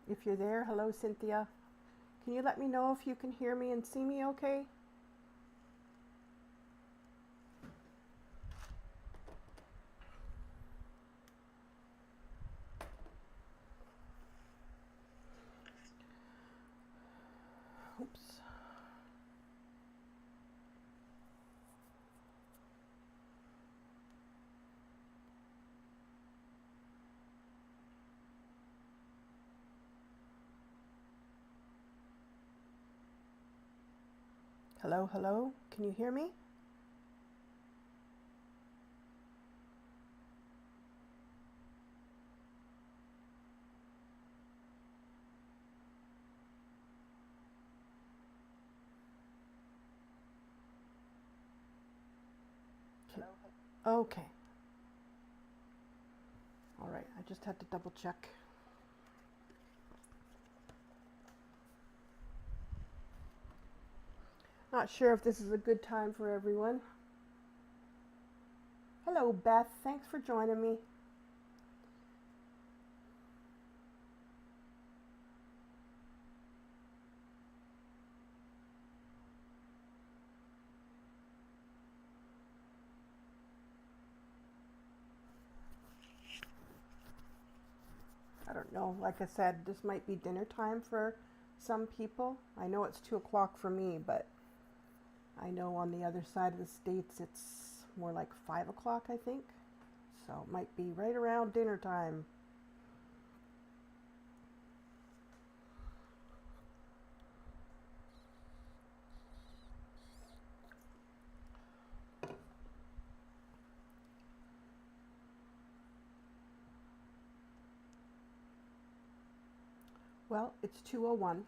If you're there, hello Cynthia. Can you let me know if you can hear me and see me okay? Oops. Hello, hello. Can you hear me? Okay. All right. I just had to double check. Not sure if this is a good time for everyone. Hello, Beth. Thanks for joining me. I don't know. Like I said, this might be dinner time for some people. I know it's 2 o'clock for me, but I know on the other side of the states it's more like 5 o'clock, I think. So it might be right around dinner time. Well, it's 2:01,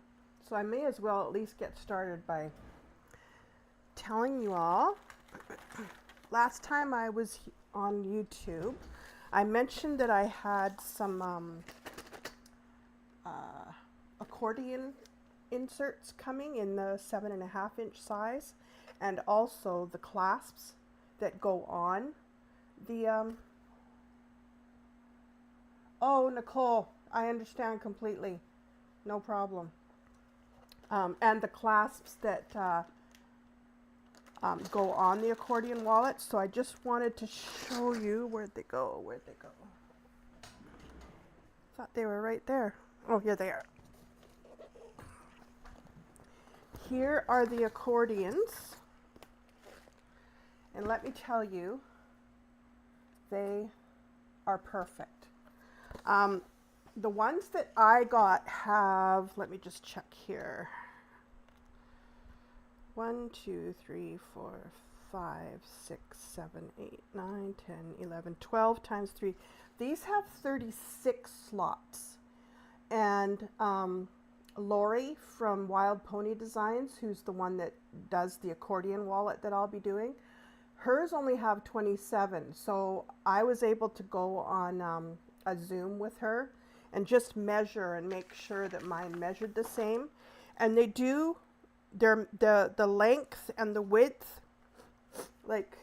so I may as well at least get started by telling you all. Last time I was on YouTube, I mentioned that I had some accordion inserts coming in the 7.5-inch size, and also the clasps that go on the. Oh, Nicole, I understand completely. No problem. And the clasps that go on the accordion wallet. So I just wanted to show you where'd they go. Thought they were right there. Oh, here they are. Here are the accordions. And let me tell you, they are perfect. The ones that I got have, let me just check here. 1, 2, 3, 4, 5, 6, 7, 8, 9, 10, 11, 12 times 3. These have 36 slots. And Lori from Wild Pony Designs, who's the one that does the accordion wallet that I'll be doing, hers only have 27. So I was able to go on a Zoom with her and just measure and make sure that mine measured the same. And they do, the length and the width, like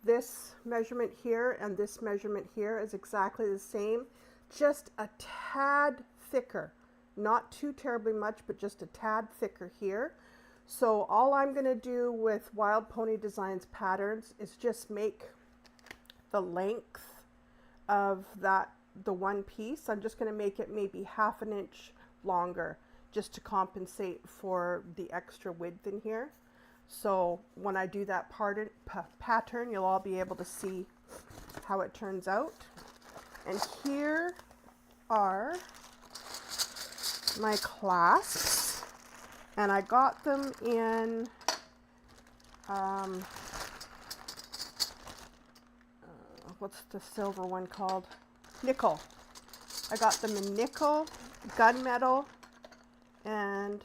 this measurement here and this measurement here is exactly the same, just a tad thicker. Not too terribly much, but just a tad thicker here. So all I'm going to do with Wild Pony Designs patterns is just make the length of the one piece. I'm just going to make it maybe 1/2 inch longer just to compensate for the extra width in here. So when I do that pattern, you'll all be able to see how it turns out. And here are my clasps, and I got them in what's the silver one called? Nickel. I got them in nickel, gunmetal, and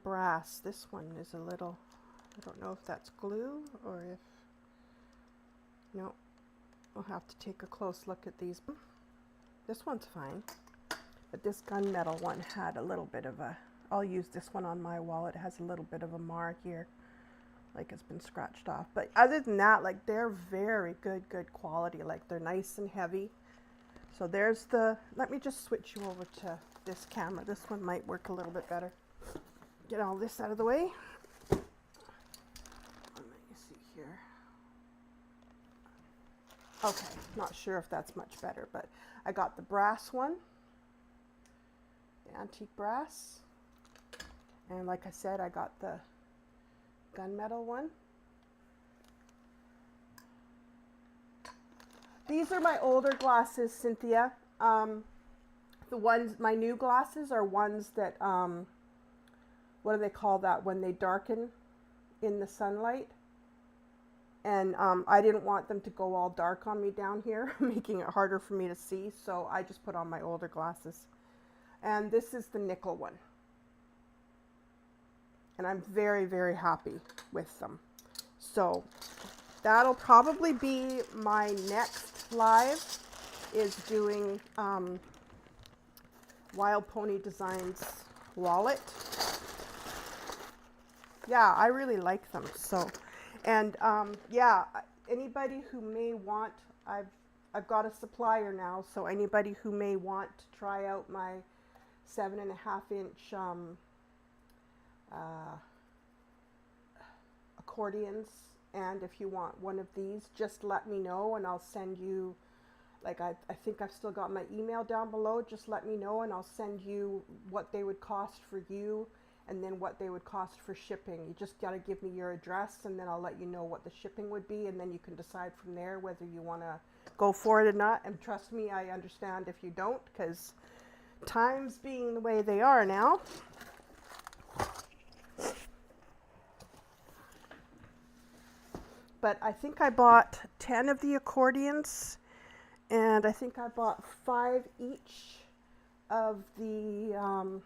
brass. This one is a little, I don't know if that's glue or if, no, I'll have to take a close look at these. This one's fine, but this gunmetal one had a little bit of a, I'll use this one on my wall. It has a little bit of a mar here, like it's been scratched off. But other than that, like they're very good quality. Like they're nice and heavy. So there's the, let me just switch you over to this camera. This one might work a little bit better. Get all this out of the way. Let me see here. Okay, not sure if that's much better, but I got the brass one, the antique brass. And like I said, I got the gunmetal one. These are my older glasses, Cynthia. The ones, my new glasses are ones that, what do they call that when they darken in the sunlight? And I didn't want them to go all dark on me down here, making it harder for me to see. So I just put on my older glasses. And this is the nickel one. And I'm very, very happy with them. So that'll probably be my next live, is doing Wild Pony Designs wallet. Yeah, I really like them. So, and yeah, anybody who may want, I've got a supplier now, so anybody who may want to try out my 7.5-inch accordions, and if you want one of these, just let me know and I'll send you, like I think I've still got my email down below. Just let me know and I'll send you what they would cost for you and then what they would cost for shipping. You just got to give me your address and then I'll let you know what the shipping would be, and then you can decide from there whether you want to go for it or not. And trust me, I understand if you don't, because times being the way they are now. But I think I bought 10 of the accordions, and I think I bought 5 each of the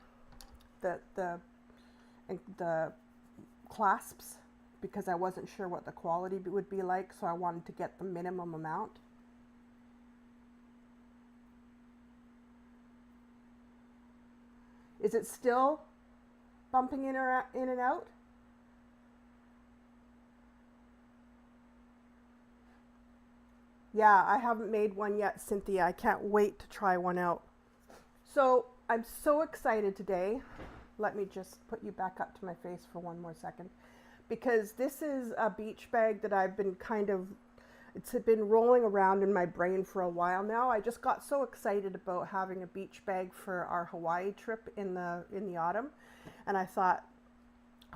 clasps, because I wasn't sure what the quality would be like, so I wanted to get the minimum amount. Is it still bumping in and out? Yeah, I haven't made one yet, Cynthia. I can't wait to try one out. So I'm so excited today. Let me just put you back up to my face for one more second, because this is a beach bag that I've been it's been rolling around in my brain for a while now. I just got so excited about having a beach bag for our Hawaii trip in the autumn, and I thought,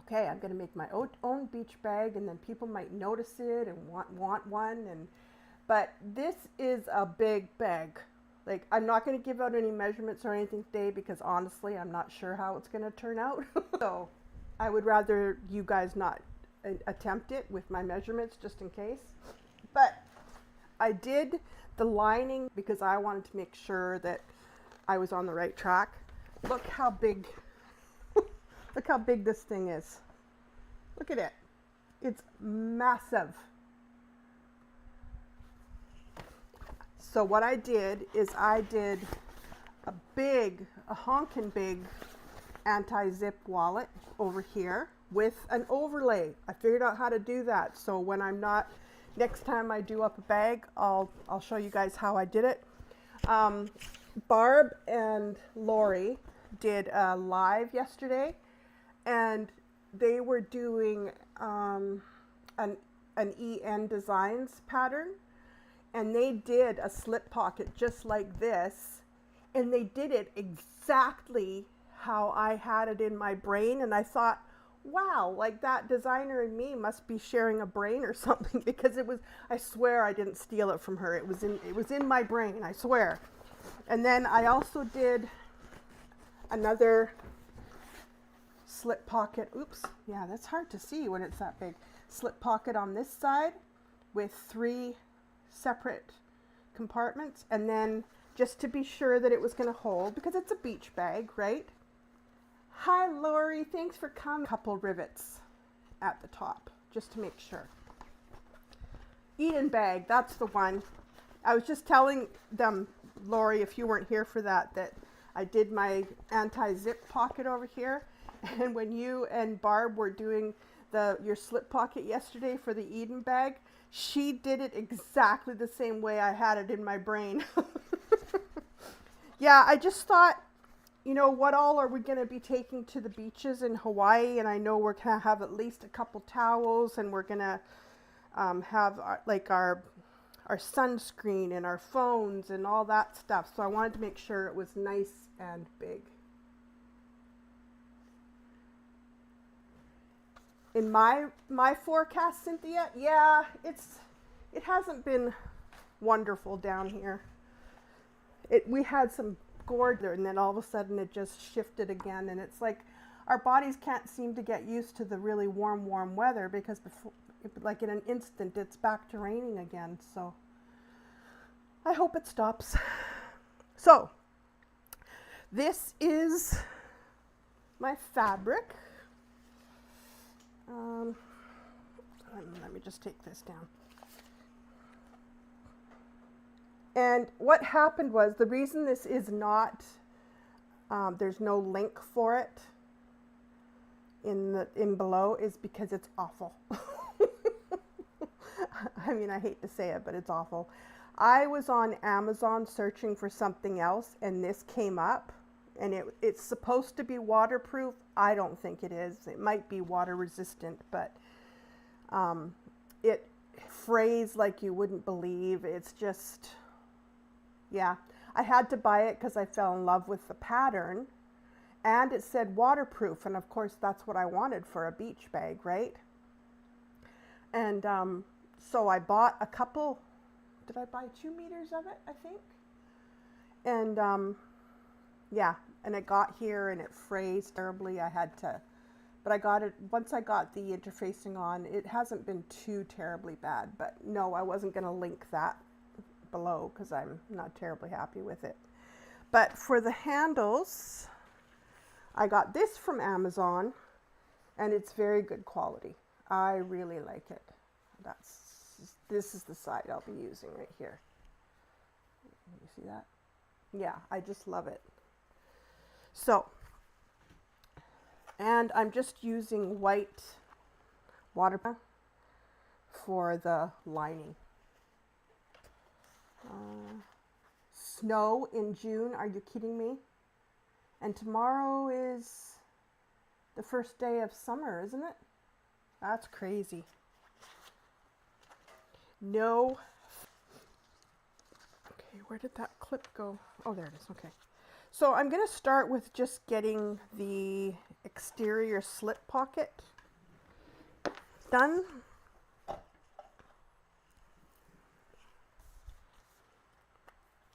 okay, I'm going to make my own beach bag, and then people might notice it and want one. But this is a big bag. Like, I'm not going to give out any measurements or anything today because honestly, I'm not sure how it's going to turn out. So I would rather you guys not attempt it with my measurements just in case. But I did the lining because I wanted to make sure that I was on the right track. Look how big, look how big this thing is. Look at it. It's massive. So what I did is I did a honkin' big anti-zip wallet over here with an overlay. I figured out how to do that. So when I'm not, next time I do up a bag, I'll show you guys how I did it. Barb and Lori did a live yesterday, and they were doing an EN Designs pattern. And they did a slip pocket just like this, and they did it exactly how I had it in my brain. And I thought, wow, like that designer and me must be sharing a brain or something, because it was, I swear I didn't steal it from her. It was in my brain, I swear. And then I also did another slip pocket. Oops, yeah, that's hard to see when it's that big. Slip pocket on this side with 3 separate compartments, and then just to be sure that it was going to hold, because it's a beach bag, right? Hi Lori, thanks for coming. Couple rivets at the top just to make sure. Eden bag, that's the one. I was just telling them, Lori, if you weren't here for that I did my anti-zip pocket over here, and when you and Barb were doing your slip pocket yesterday for the Eden bag, she did it exactly the same way I had it in my brain. Yeah, I just thought, you know, what all are we going to be taking to the beaches in Hawaii? And I know we're going to have at least a couple towels, and we're going to have our sunscreen and our phones and all that stuff. So I wanted to make sure it was nice and big. In my forecast, Cynthia, yeah, it hasn't been wonderful down here. We had some gorge there, and then all of a sudden it just shifted again, and it's like our bodies can't seem to get used to the really warm weather, because before, like in an instant, it's back to raining again. So I hope it stops. So this is my fabric. Let me just take this down. And what happened was, the reason this is not, there's no link for it in below, is because it's awful. I mean, I hate to say it, but it's awful. I was on Amazon searching for something else, and this came up, and it's supposed to be waterproof. I don't think it is. It might be water resistant, but it frays like you wouldn't believe. It's just, yeah. I had to buy it because I fell in love with the pattern, and it said waterproof, and of course that's what I wanted for a beach bag, right? And so I bought a couple. Did I buy 2 meters of it, I think? And yeah, and it got here and it frays terribly. I had to, but I got it, once I got the interfacing on, it hasn't been too terribly bad. But no, I wasn't going to link that below because I'm not terribly happy with it. But for the handles, I got this from Amazon, and it's very good quality. I really like it. This is the side I'll be using right here. You see that? Yeah, I just love it. So, and I'm just using white waterproof for the lining. Snow in June, are you kidding me? And tomorrow is the first day of summer, isn't it? That's crazy. No. Okay, where did that clip go? Oh, there it is. Okay. So I'm going to start with just getting the exterior slip pocket done.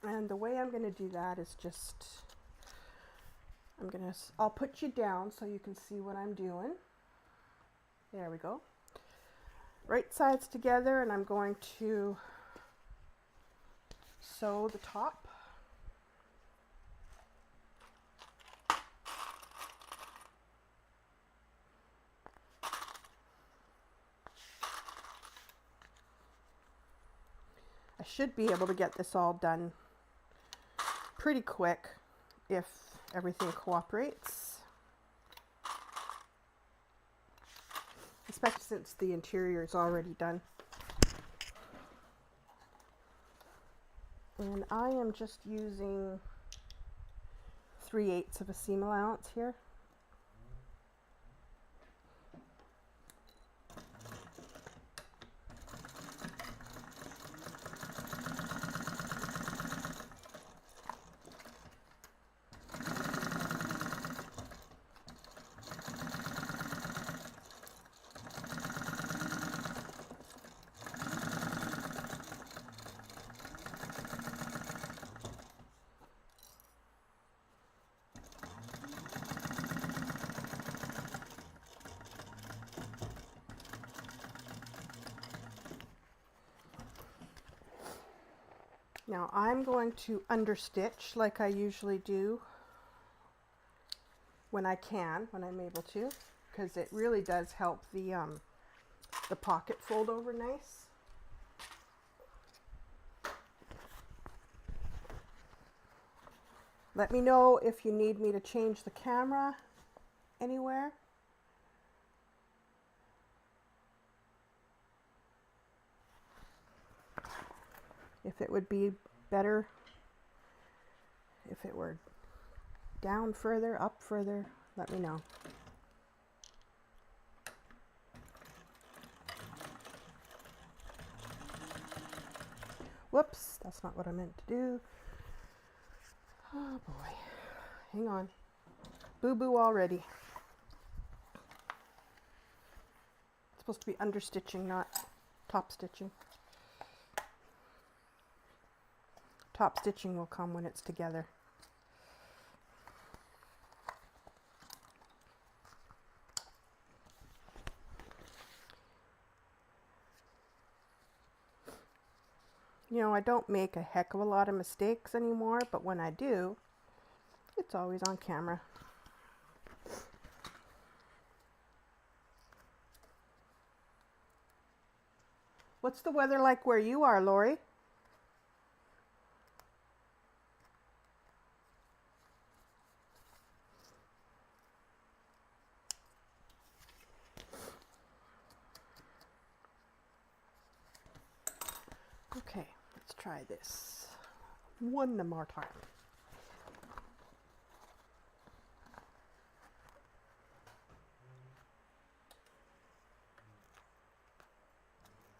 And the way I'm going to do that is just, I'll put you down so you can see what I'm doing. There we go. Right sides together, and I'm going to sew the top. I should be able to get this all done pretty quick if everything cooperates. Especially since the interior is already done. And I am just using 3/8 of a seam allowance here. Now I'm going to understitch like I usually do when I can, when I'm able to, because it really does help the pocket fold over nice. Let me know if you need me to change the camera anywhere. If it would be better If it were down further, up further, let me know. Whoops, that's not what I meant to do. Oh boy, hang on. Boo-boo already. It's supposed to be understitching, not top stitching. Top stitching will come when it's together. You know, I don't make a heck of a lot of mistakes anymore, but when I do, it's always on camera. What's the weather like where you are, Lori? Okay, let's try this one more time.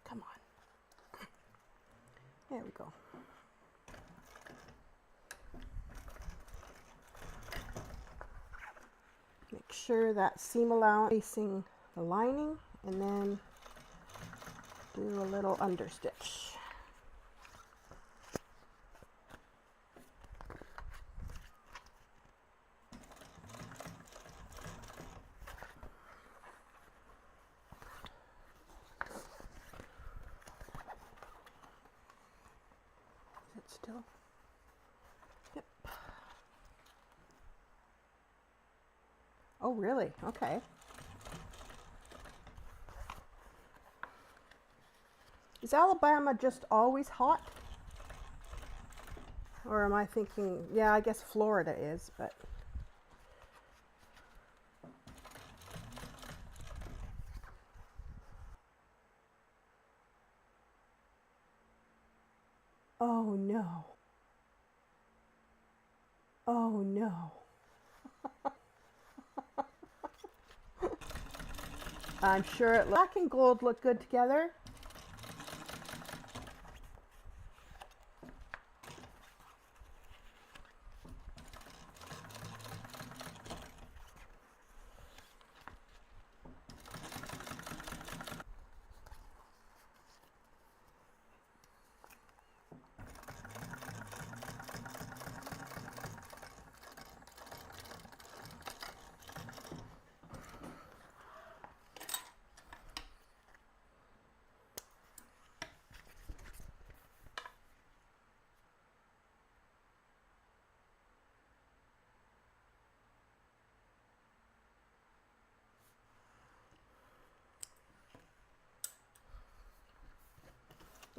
Come on. There we go. Make sure that seam allowance facing the lining, and then do a little understitch. Still. Yep. Oh, really? Okay. Is Alabama just always hot? Or am I thinking, yeah, I guess Florida is, but. Oh no. Oh no. I'm sure black and gold look good together.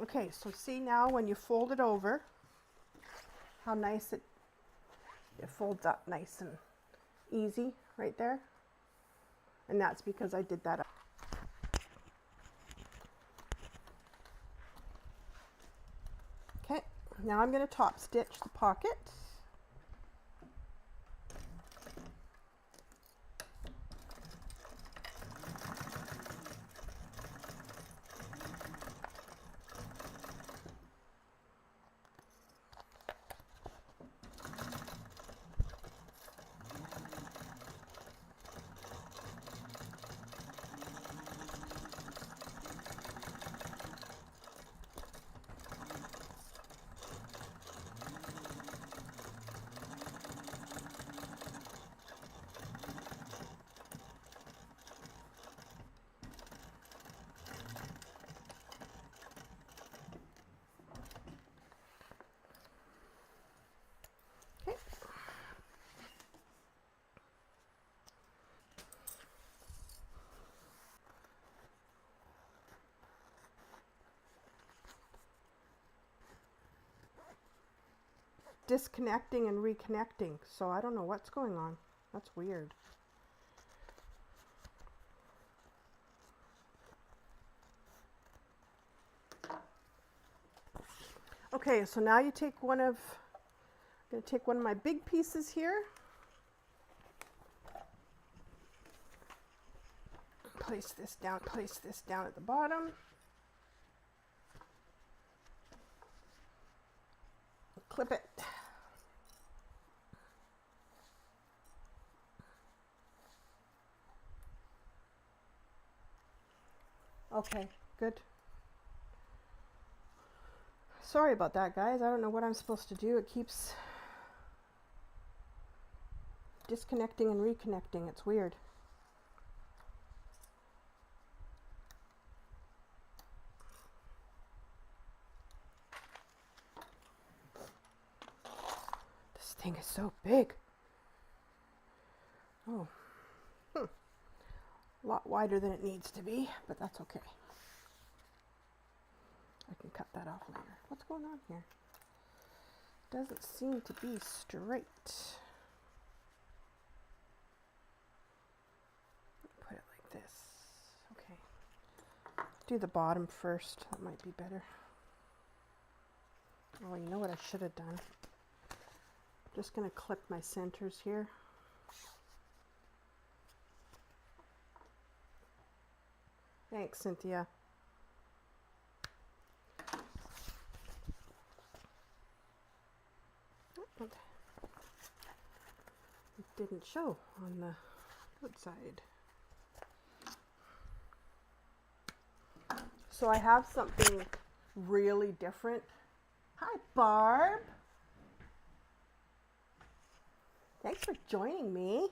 Okay, so see now when you fold it over, how nice it folds up nice and easy right there. And that's because I did that up. Okay, now I'm going to top stitch the pocket. Disconnecting and reconnecting, so I don't know what's going on. That's weird. Okay, so now you take one of going to take one of my big pieces here. Place this down at the bottom. Clip it. Okay, good. Sorry about that, guys. I don't know what I'm supposed to do. It keeps disconnecting and reconnecting. It's weird. This thing is so big. Oh, a lot wider than it needs to be, but that's okay. I can cut that off later. What's going on here? Doesn't seem to be straight. Put it like this. Okay. Do the bottom first. That might be better. Oh, you know what I should have done? Just going to clip my centers here. Thanks, Cynthia. It didn't show on the outside. So I have something really different. Hi, Barb. Thanks for joining me.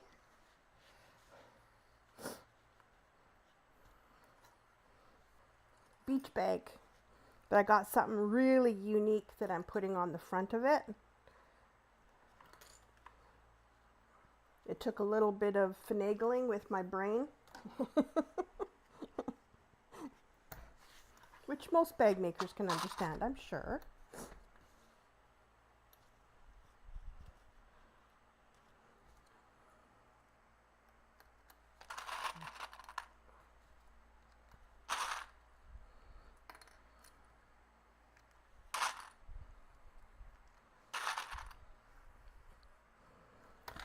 Beach bag. But I got something really unique that I'm putting on the front of it. It took a little bit of finagling with my brain. Which most bag makers can understand, I'm sure.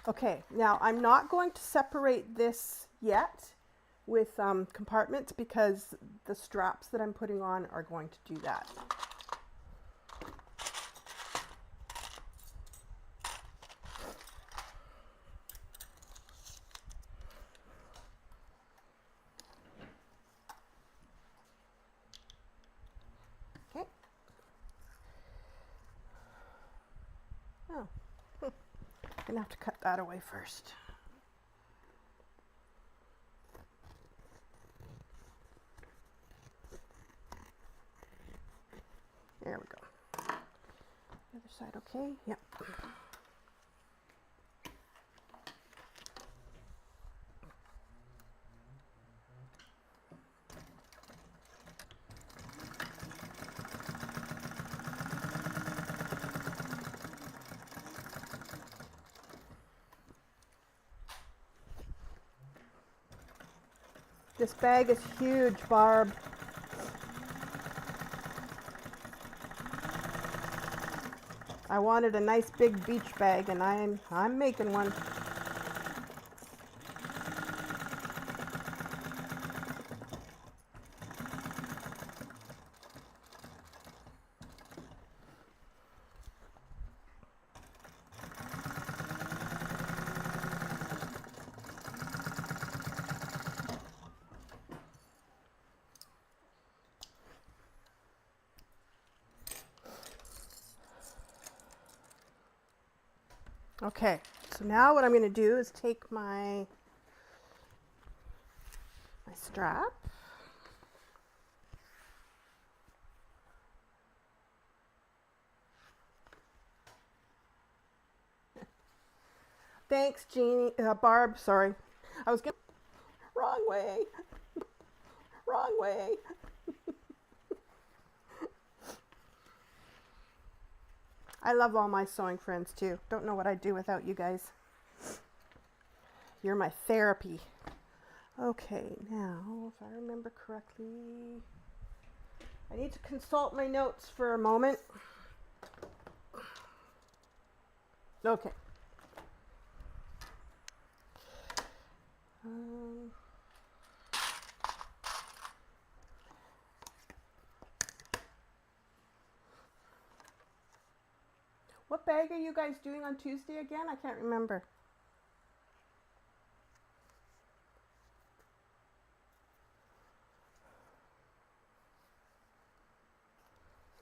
Okay, now I'm not going to separate this yet with compartments because the straps that I'm putting on are going to do that. Okay. Oh. I'm gonna have to cut that away first. There we go. The other side okay? Yep. This bag is huge, Barb. I wanted a nice big beach bag and I'm making one. Okay, so now what I'm going to do is take my strap. Thanks, Jeannie, Barb, sorry. I was getting wrong way. Wrong way. I love all my sewing friends too. Don't know what I'd do without you guys. You're my therapy. Okay, now, if I remember correctly, I need to consult my notes for a moment. Okay. What bag are you guys doing on Tuesday again? I can't remember.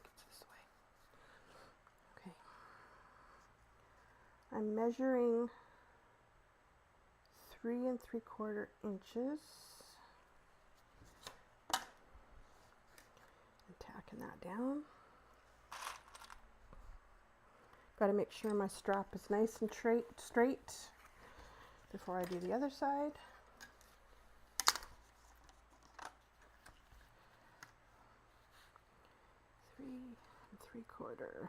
It's this way. Okay. I'm measuring 3 3/4 inches. And tacking that down. Got to make sure my strap is nice and straight before I do the other side. 3 3/4.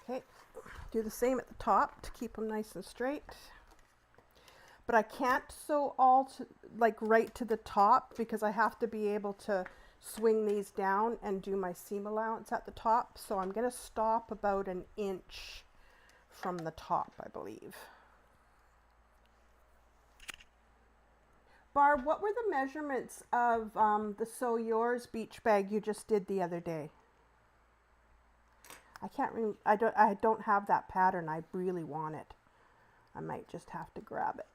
Okay, do the same at the top to keep them nice and straight. But I can't sew all to, like right to the top, because I have to be able to swing these down and do my seam allowance at the top. So I'm going to stop about 1 inch from the top, I believe. Barb, what were the measurements of the Sew Yours beach bag you just did the other day? I can't remember. I don't have that pattern. I really want it. I might just have to grab it.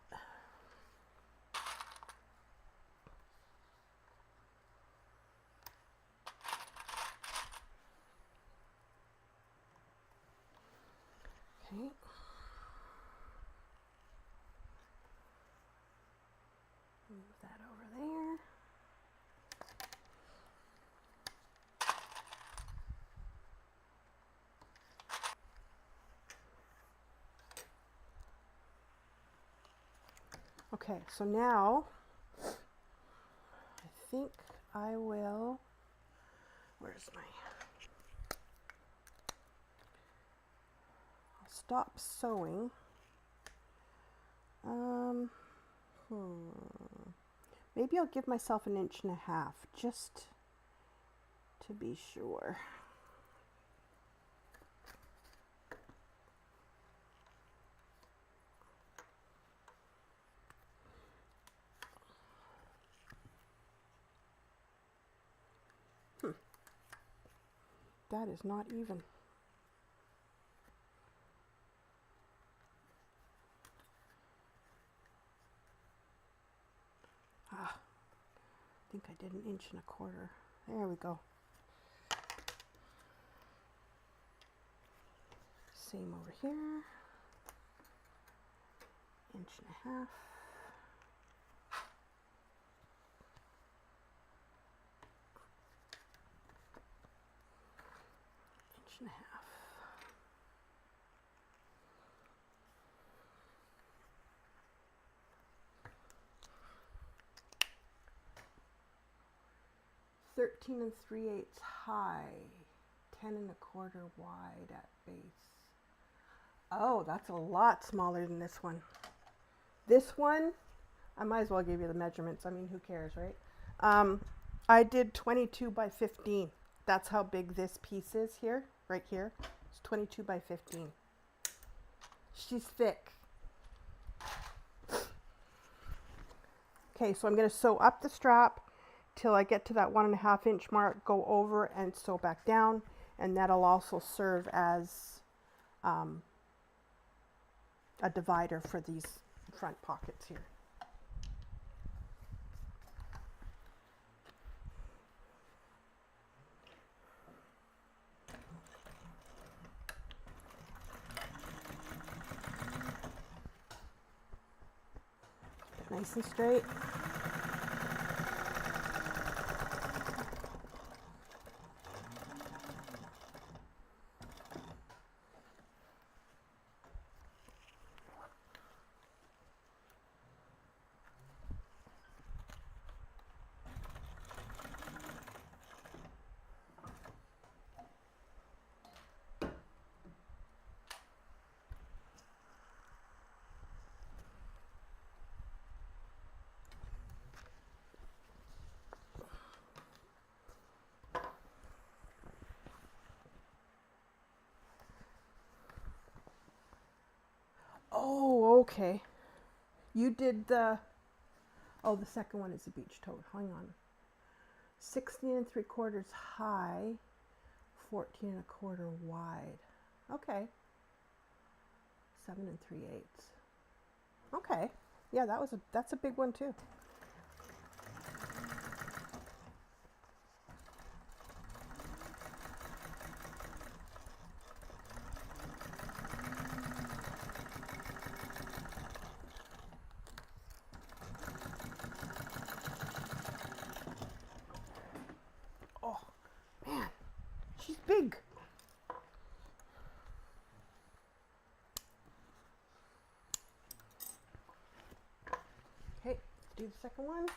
Okay. Move that over there. Okay, so now I think I will, where's my, I'll stop sewing. Maybe I'll give myself 1.5 inches just to be sure. That is not even. I think I did 1.25 inches. There we go. Same over here. 1.5 inches. Thirteen 3/8 high, 10 1/4 wide at base. Oh, that's a lot smaller than this one. This one, I might as well give you the measurements. I mean, who cares, right? I did 22 by 15. That's how big this piece is here, right here. It's 22 by 15. She's thick. Okay, so I'm going to sew up the strap till I get to that 1.5 inch mark, go over and sew back down, and that'll also serve as a divider for these front pockets here. Nice and straight. Okay. You did the, oh, the second one is a beech toad. Hang on. 16 3/4 high, 14 1/4 wide. Okay. 7 3/8. Okay. Yeah, that's a big one too. Oh, man. She's big. Okay, do the second one.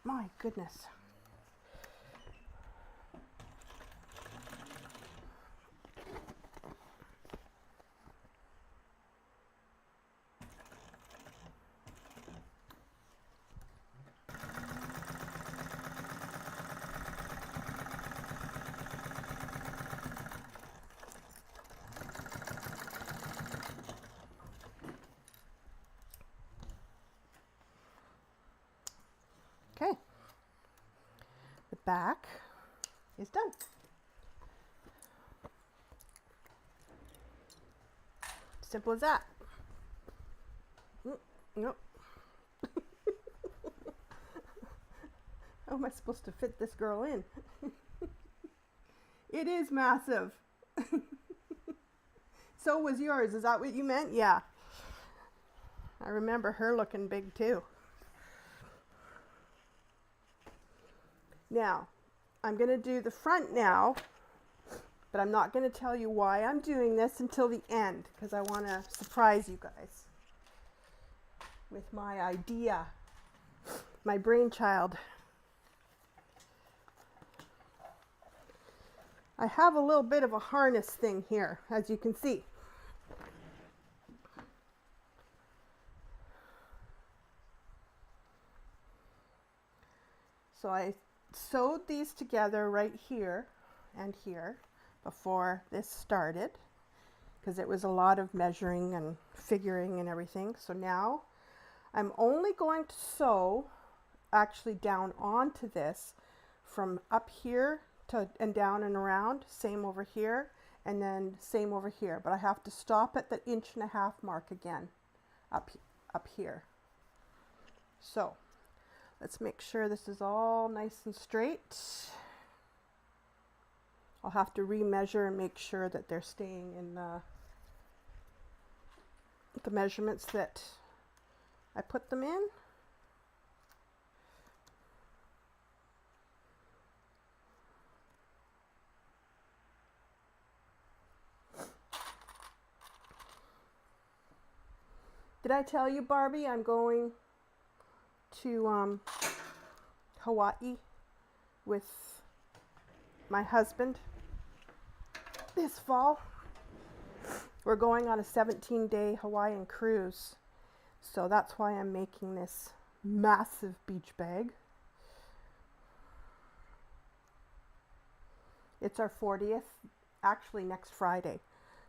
My goodness. Okay. The back is done. Simple as that. Nope. How am I supposed to fit this girl in? It is massive. So was yours. Is that what you meant? Yeah. I remember her looking big too. Now, I'm going to do the front now, but I'm not going to tell you why I'm doing this until the end because I want to surprise you guys with my idea, my brainchild. I have a little bit of a harness thing here, as you can see. So I sewed these together right here and here before this started because it was a lot of measuring and figuring and everything. So now I'm only going to sew actually down onto this from up here to and down and around, same over here and then same over here, but I have to stop at the 1.5 inch mark again up here. So let's make sure this is all nice and straight. I'll have to remeasure and make sure that they're staying in the measurements that I put them in. Did I tell you, Barbie, I'm going to Hawaii with my husband this fall? We're going on a 17-day Hawaiian cruise, so that's why I'm making this massive beach bag. It's our 40th, actually next Friday,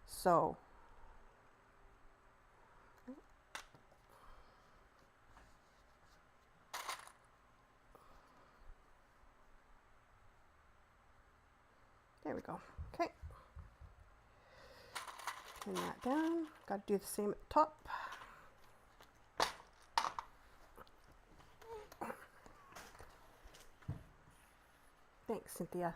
so there we go. Okay. Pin that down. Got to do the same at the top. Thanks, Cynthia.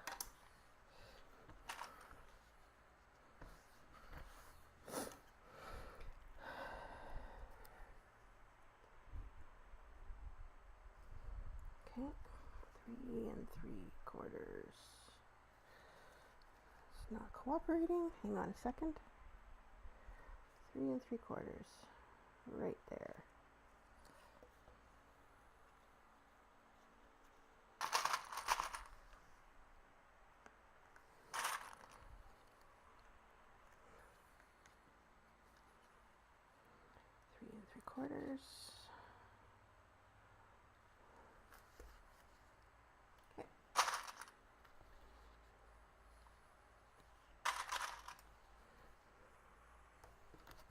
Okay. 3 3/4. It's not cooperating. Hang on a second. 3 3/4. Right there. Three and 3/4.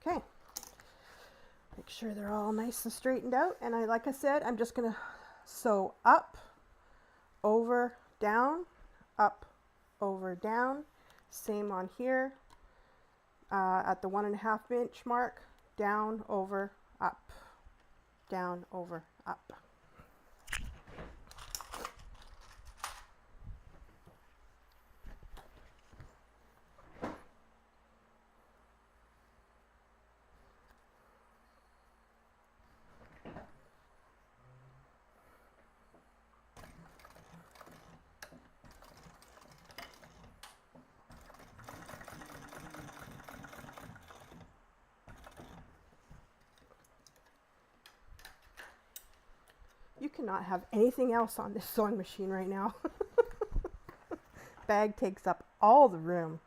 Okay. Make sure they're all nice and straightened out. And like I said, I'm just going to sew up, over, down, up, over, down. Same on here at the 1.5 inch mark. Down, over, up, down, over, up. You cannot have anything else on this sewing machine right now. Bag takes up all the room.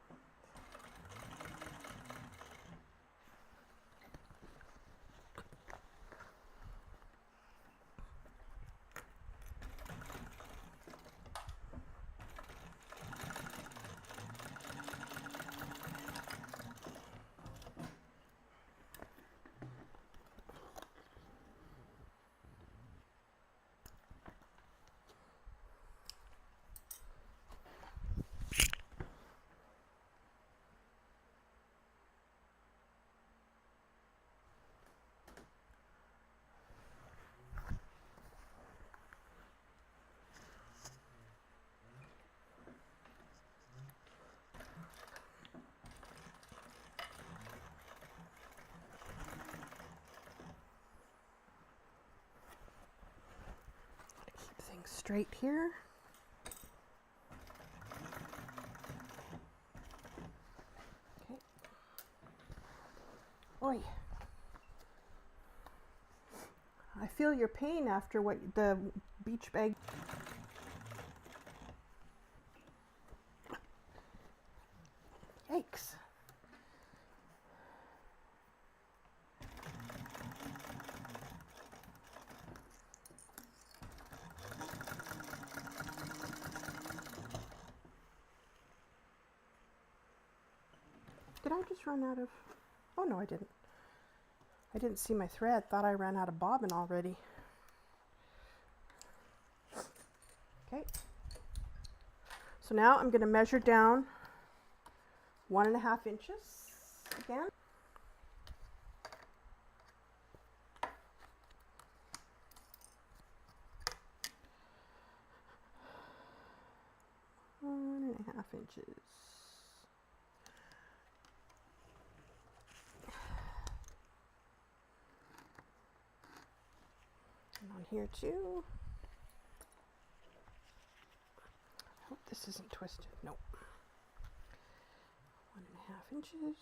Things straight here. Okay. Oi. I feel your pain after what the beach bag. Yikes. Did I just run out of... Oh no, I didn't. I didn't see my thread. Thought I ran out of bobbin already. Okay. So now I'm going to measure down 1.5 inches again. One and a half inches. And on here too. I hope this isn't twisted. Nope. 1.5 inches.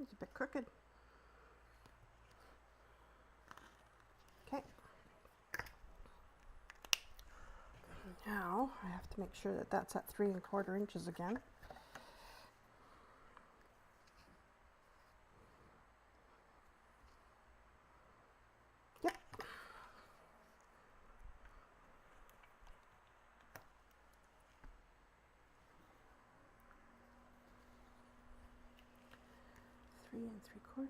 It's a bit crooked. Okay. Now I have to make sure that that's at 3 1/4 inches again. Yep. Three and 3/4.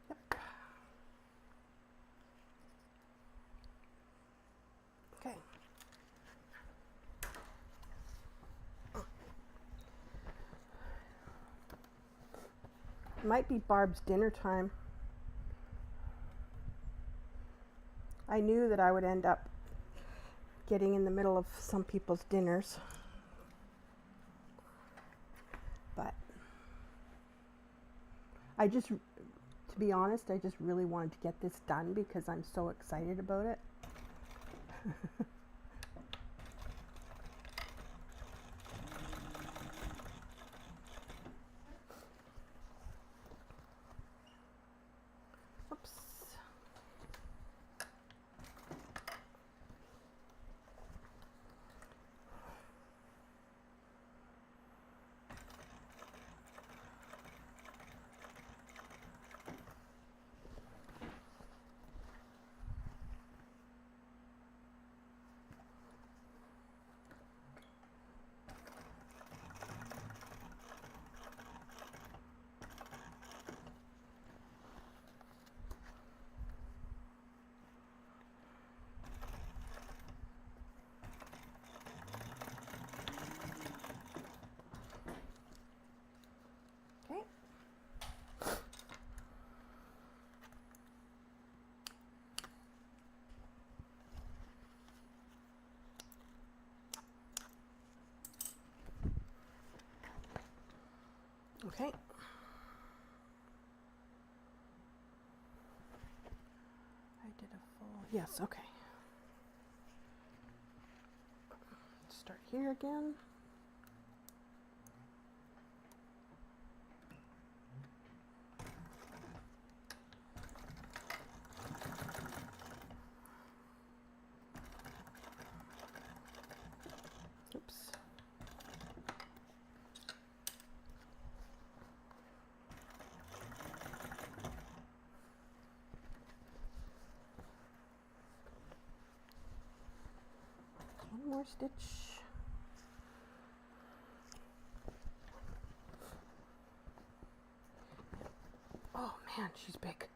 Yep. Okay. Might be Barb's dinner time. I knew that I would end up getting in the middle of some people's dinners. But I just, to be honest, I just really wanted to get this done because I'm so excited about it. Oops. Okay. I did a full, yes, okay. Start here again. Oops. One more stitch. Oh man, she's big.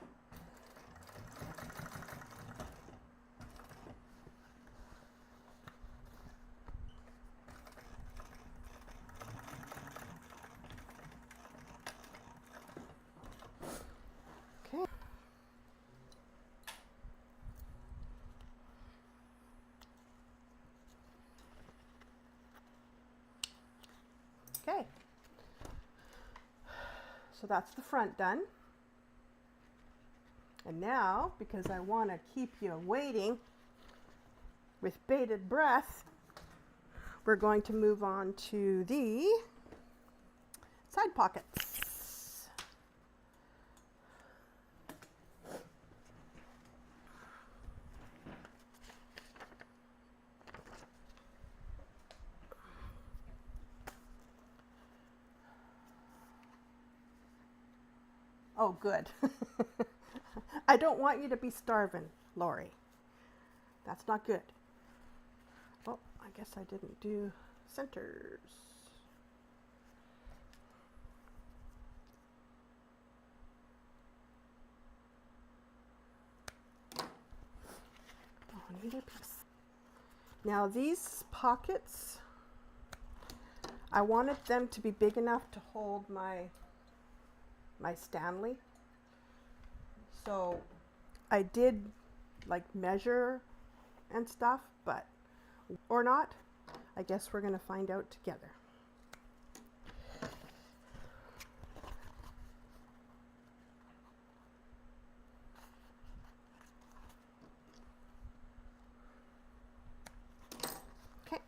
Okay. Okay. So that's the front done. And now, because I want to keep you waiting with bated breath, we're going to move on to the side pockets. Oh, good. I don't want you to be starving, Lori. That's not good. Oh, I guess I didn't do centers. Oh, another piece. Now these pockets, I wanted them to be big enough to hold my Stanley. So I did like measure and stuff, but or not, I guess we're gonna find out together. Okay.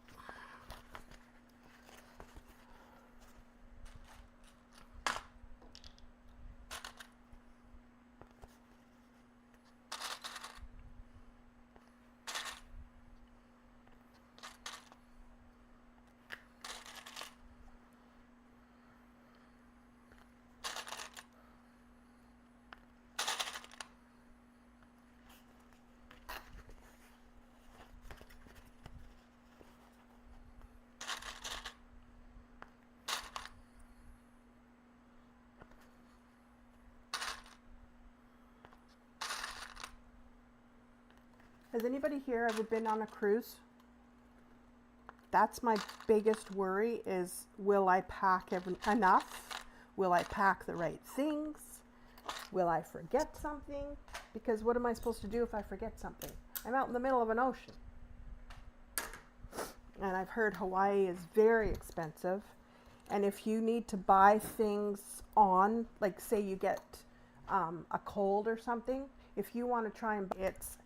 Has anybody here ever been on a cruise? That's my biggest worry is, will I pack enough? Will I pack the right things? Will I forget something? Because what am I supposed to do if I forget something? I'm out in the middle of an ocean. And I've heard Hawaii is very expensive. And if you need to buy things on, like say you get a cold or something, if you want to try and, it's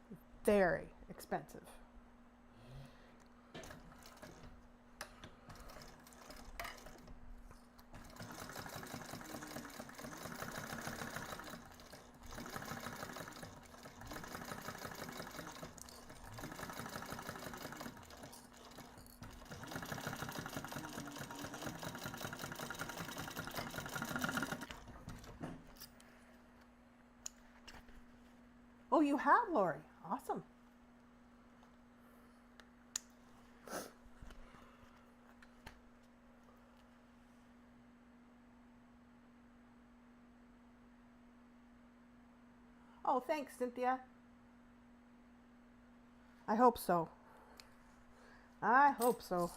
very expensive. Oh, you have, Lori. Awesome. Oh, thanks, Cynthia. I hope so. I hope so.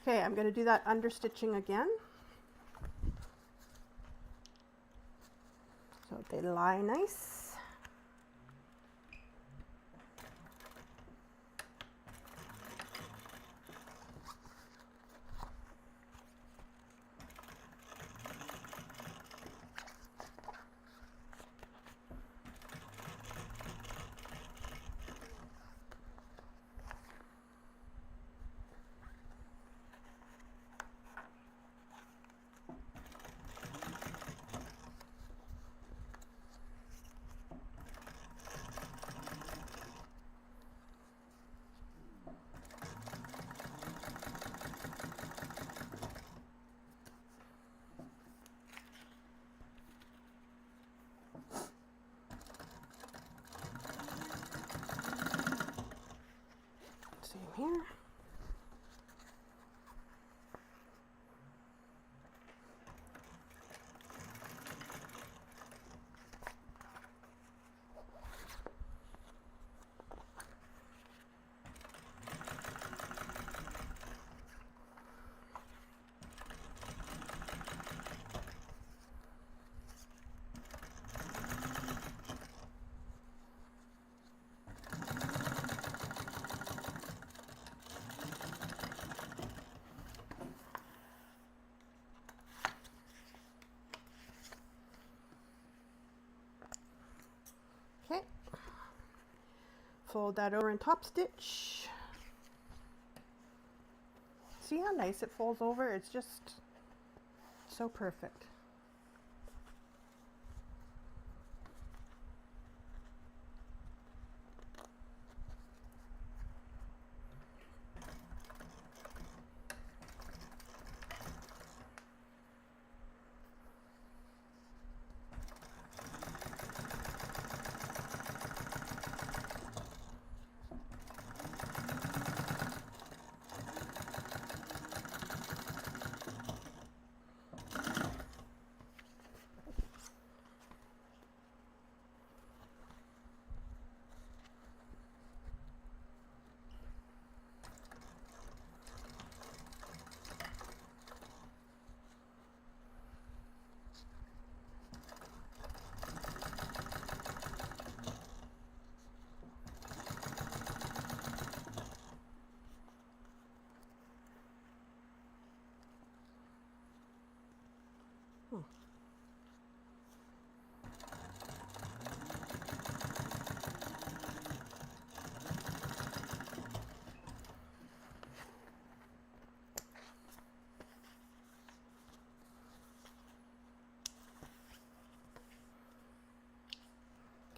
Okay, I'm going to do that understitching again. So they lie nice. Same here. Okay, fold that over and top stitch. See how nice it folds over? It's just so perfect.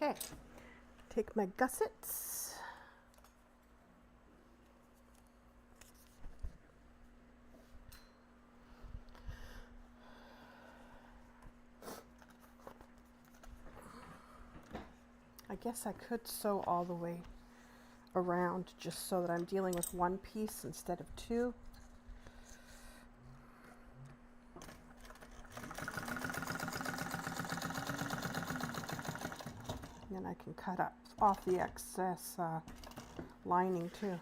Okay, take my gussets. I guess I could sew all the way around just so that I'm dealing with one piece instead of two. And then I can cut off the excess lining too.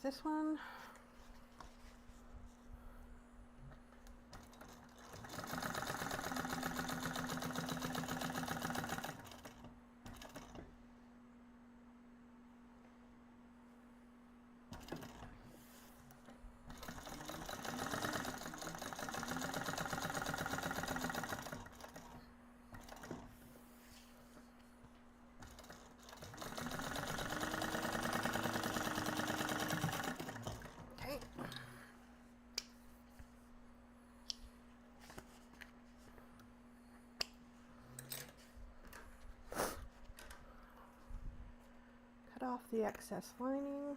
this one. Off the excess lining.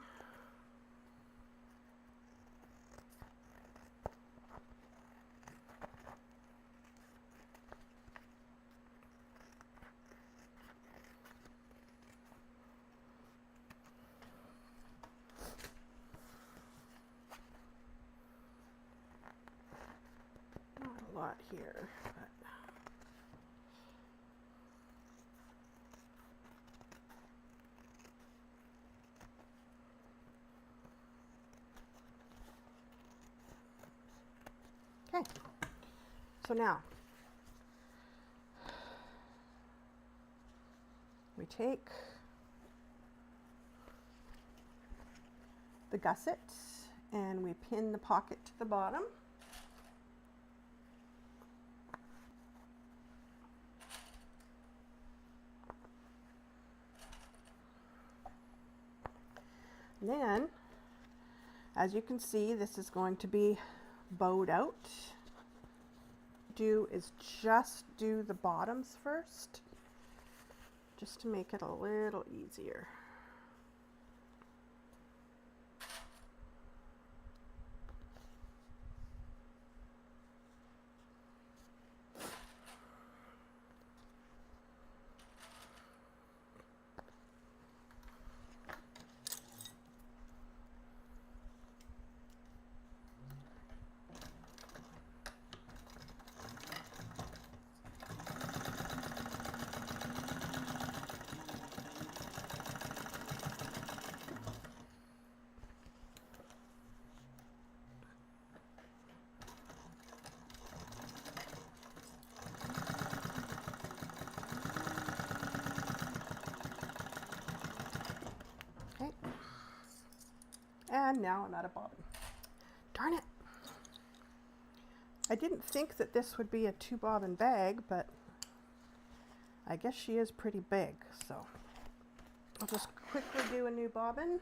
Not a lot here, but okay, so now we take the gusset and we pin the pocket to the bottom. And then, as you can see, this is going to be bowed out. Just do the bottoms first, just to make it a little easier. Okay, and now I'm out of bobbin. Darn it! I didn't think that this would be a 2 bobbin bag, but I guess she is pretty big, so I'll just quickly do a new bobbin.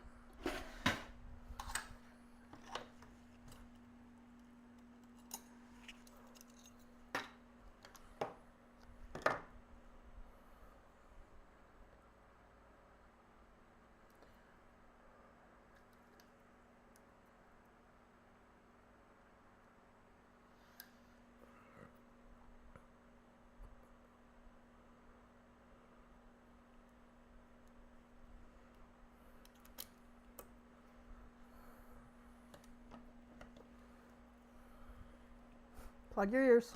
Plug your ears.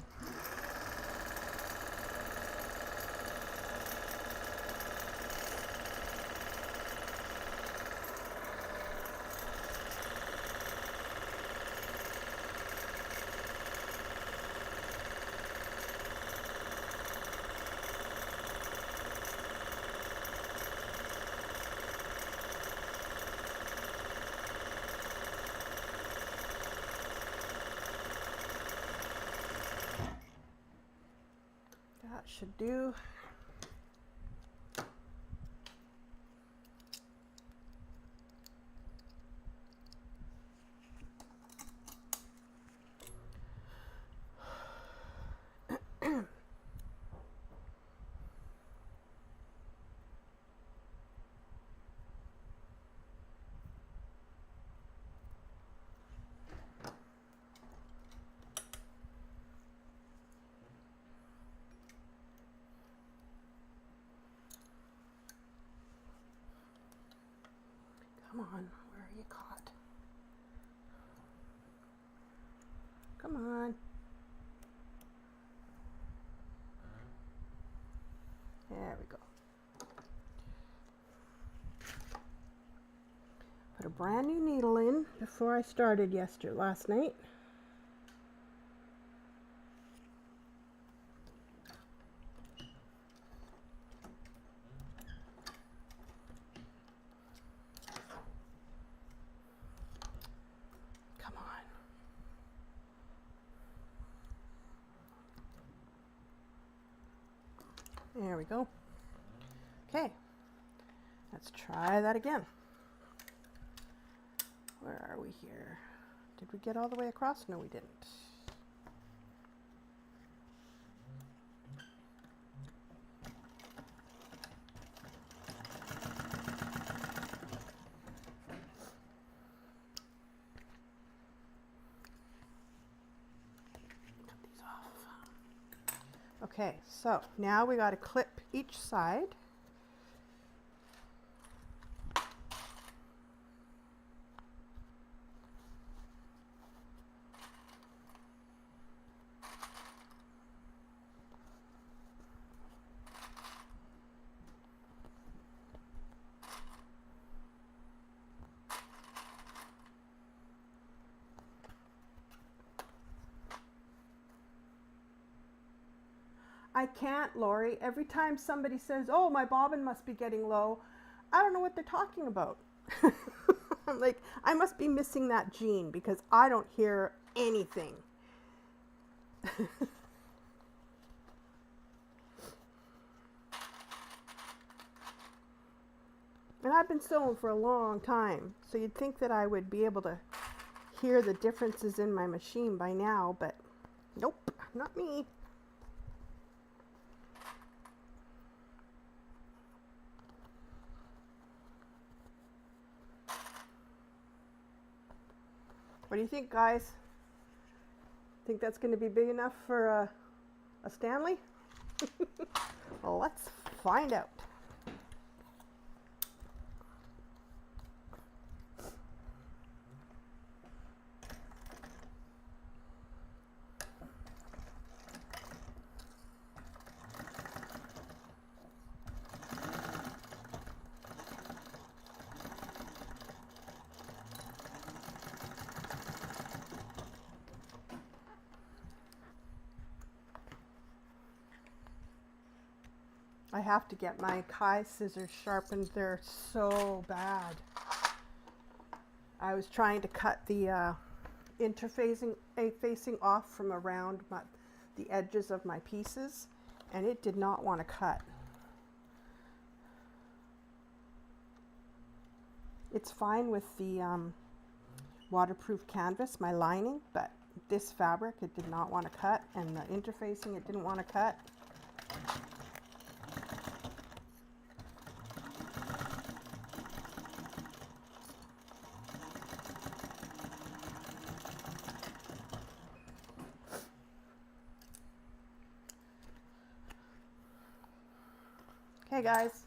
That should do. Come on, where are you caught? Come on. There we go. Put a brand new needle in before I started last night. Come on. There we go. Okay, let's try that again. Where are we here? Did we get all the way across? No, we didn't. Cut these off. Okay, so now we got to clip each side. I can't, Lori. Every time somebody says, oh, my bobbin must be getting low, I don't know what they're talking about. I'm like, I must be missing that gene because I don't hear anything. And I've been sewing for a long time, so you'd think that I would be able to hear the differences in my machine by now, but nope, not me. What do you think, guys? Think that's going to be big enough for a Stanley? Well, let's find out. I have to get my Kai scissors sharpened. They're so bad. I was trying to cut the facing off from around the edges of my pieces, and it did not want to cut. It's fine with the waterproof canvas, my lining, but this fabric, it did not want to cut, and the interfacing, it didn't want to cut. Okay, guys,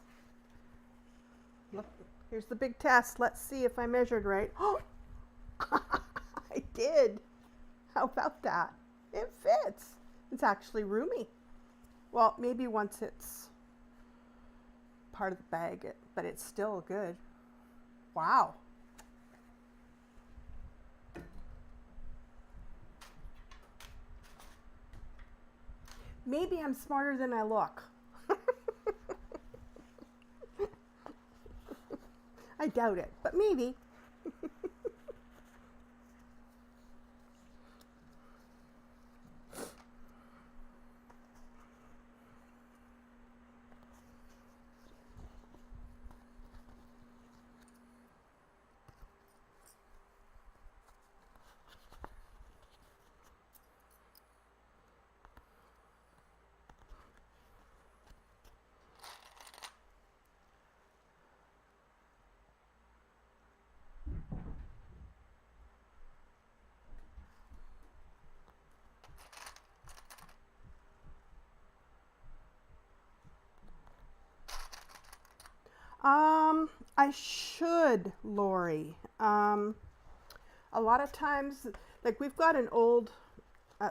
look, here's the big test. Let's see if I measured right. Oh, I did. How about that? It fits. It's actually roomy. Well, maybe once it's part of the bag, but it's still good. Wow. Maybe I'm smarter than I look. I doubt it, but maybe. I should, Lori. A lot of times, like we've got an old,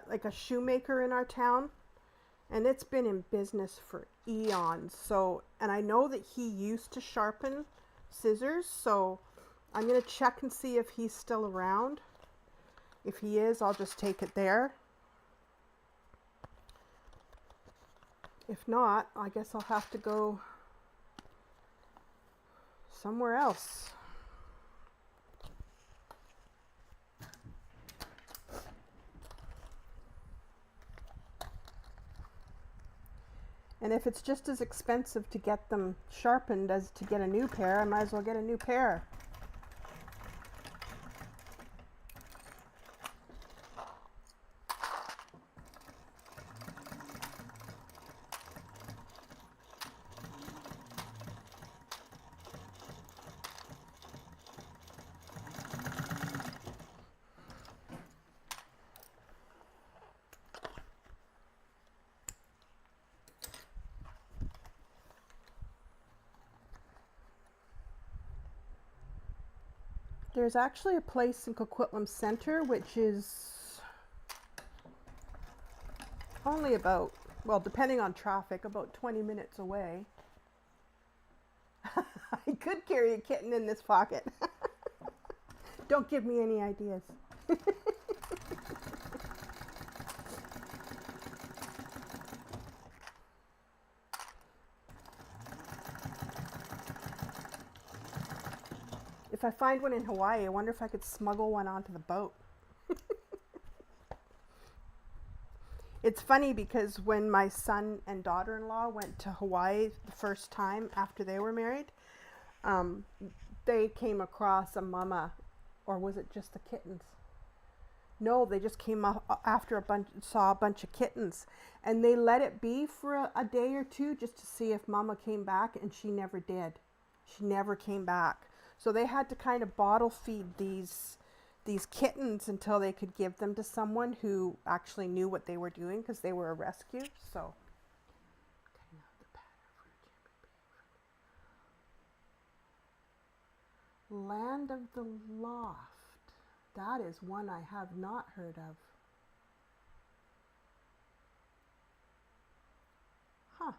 like a shoemaker in our town, and it's been in business for eons. So, and I know that he used to sharpen scissors, so I'm going to check and see if he's still around. If he is, I'll just take it there. If not, I guess I'll have to go somewhere else. And if it's just as expensive to get them sharpened as to get a new pair, I might as well get a new pair. There's actually a place in Coquitlam Center which is only about, well, depending on traffic, about 20 minutes away. I could carry a kitten in this pocket. Don't give me any ideas. If I find one in Hawaii, I wonder if I could smuggle one onto the boat. It's funny because when my son and daughter-in-law went to Hawaii the first time after they were married, they came across a mama, or was it just the kittens? No, they just came up after saw a bunch of kittens, and they let it be for a day or two just to see if mama came back, and she never did. She never came back. So they had to kind of bottle feed these kittens until they could give them to someone who actually knew what they were doing, because they were a rescue. So Land of the Loft. That is one I have not heard of. Huh.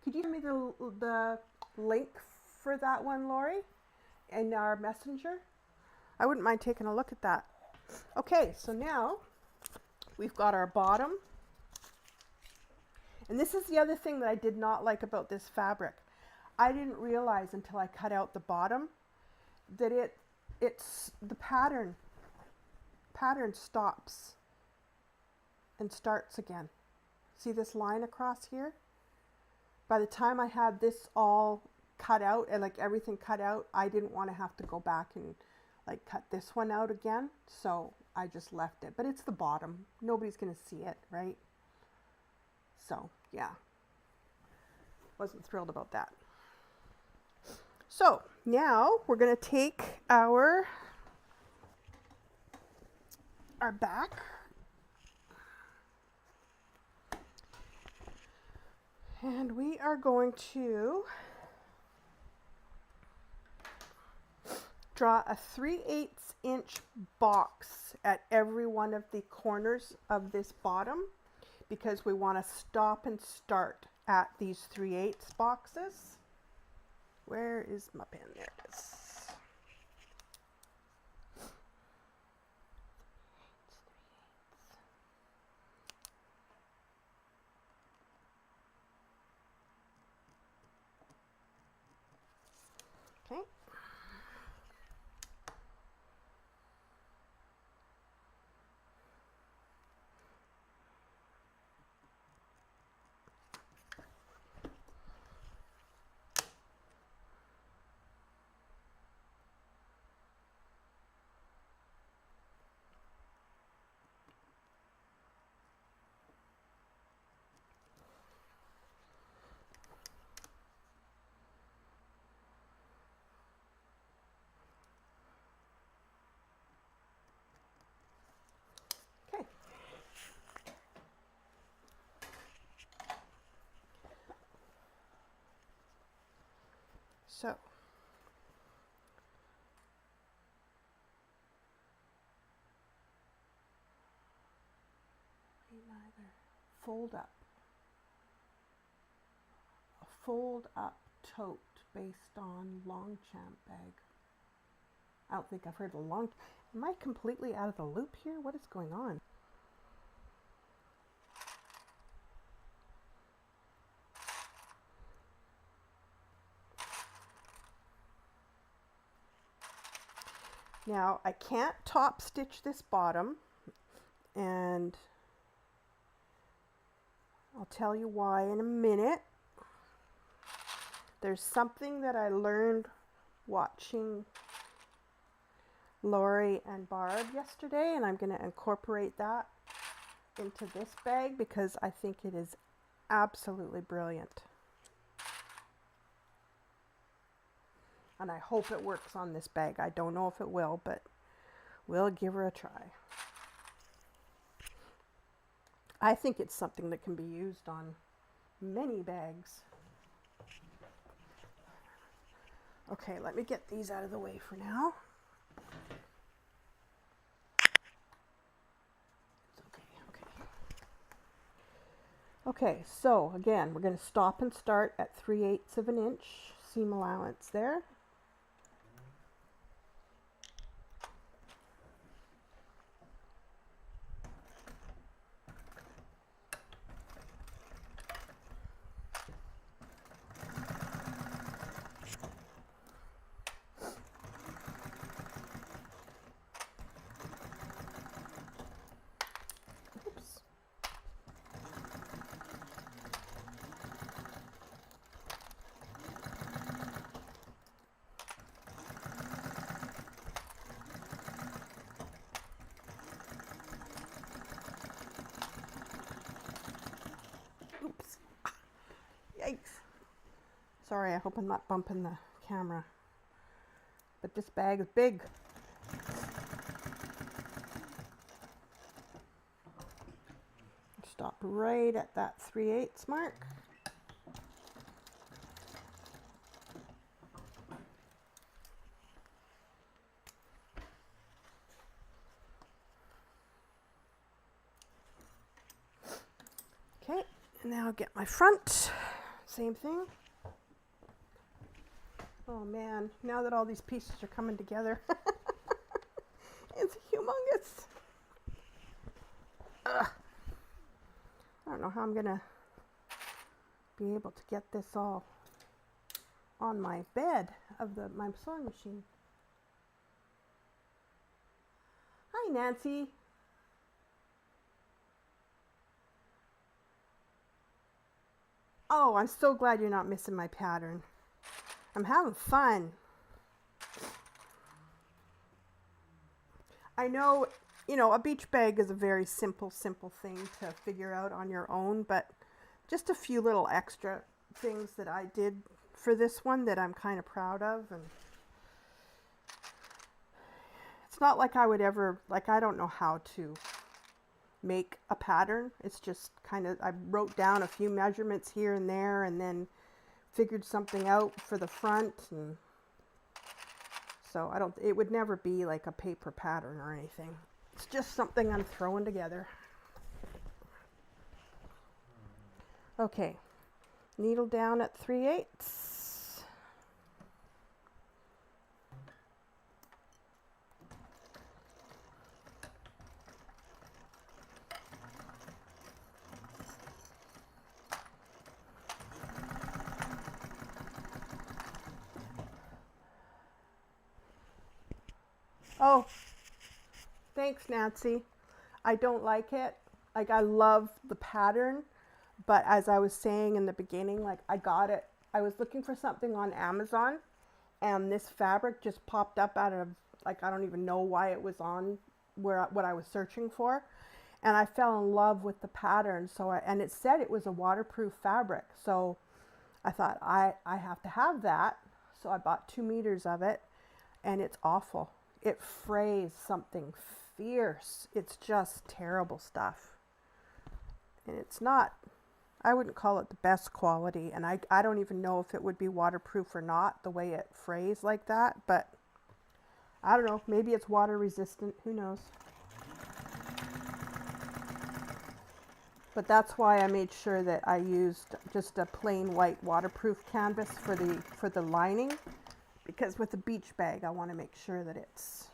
Could you give me the link for that one, Lori, in our messenger? I wouldn't mind taking a look at that. Okay, so now we've got our bottom. And this is the other thing that I did not like about this fabric. I didn't realize until I cut out the bottom that it's the pattern stops and starts again. See this line across here? By the time I had this all cut out and like everything cut out, I didn't want to have to go back and like cut this one out again. So I just left it, but it's the bottom. Nobody's going to see it, right? So yeah, wasn't thrilled about that. So now we're going to take our back and we are going to draw a 3/8 inch box at every one of the corners of this bottom, because we want to stop and start at these 3/8 boxes. Where is my pen? There it is. Okay. Okay. So fold up. A fold up tote based on Longchamp bag. I don't think I've heard of long. Am I completely out of the loop here? What is going on? Now I can't top stitch this bottom, and I'll tell you why in a minute. There's something that I learned watching Lori and Barb yesterday, and I'm going to incorporate that into this bag because I think it is absolutely brilliant. And I hope it works on this bag. I don't know if it will, but we'll give her a try. I think it's something that can be used on many bags. Okay, let me get these out of the way for now. Okay, so again, we're going to stop and start at 3/8 of an inch seam allowance there. Oops. Yikes. Sorry, I hope I'm not bumping the camera. But this bag is big. Stop right at that 3/8 mark. Okay, and now I'll get my front. Same thing. Oh man, now that all these pieces are coming together, it's humongous. Ugh. I don't know how I'm gonna be able to get this all on my bed of my sewing machine. Hi, Nancy. Oh, I'm so glad you're not missing my pattern. I'm having fun. I know, you know, a beach bag is a very simple thing to figure out on your own, but just a few little extra things that I did for this one that I'm kind of proud of. And it's not like I would ever, like, I don't know how to make a pattern. It's just kind of, I wrote down a few measurements here and there and then figured something out for the front, and so it would never be like a paper pattern or anything. It's just something I'm throwing together. Okay, needle down at 3/8. Oh, thanks, Nancy. I don't like it. Like, I love the pattern, but as I was saying in the beginning, like, I got it. I was looking for something on Amazon, and this fabric just popped up out of, like, I don't even know why it was on what I was searching for, and I fell in love with the pattern. So and it said it was a waterproof fabric, so I thought I have to have that. So I bought 2 meters of it, and it's awful. It frays something fierce. It's just terrible stuff. And it's not, I wouldn't call it the best quality. And I don't even know if it would be waterproof or not, the way it frays like that. But I don't know. Maybe it's water resistant. Who knows? But that's why I made sure that I used just a plain white waterproof canvas for the lining, because with the beach bag I want to make sure that it's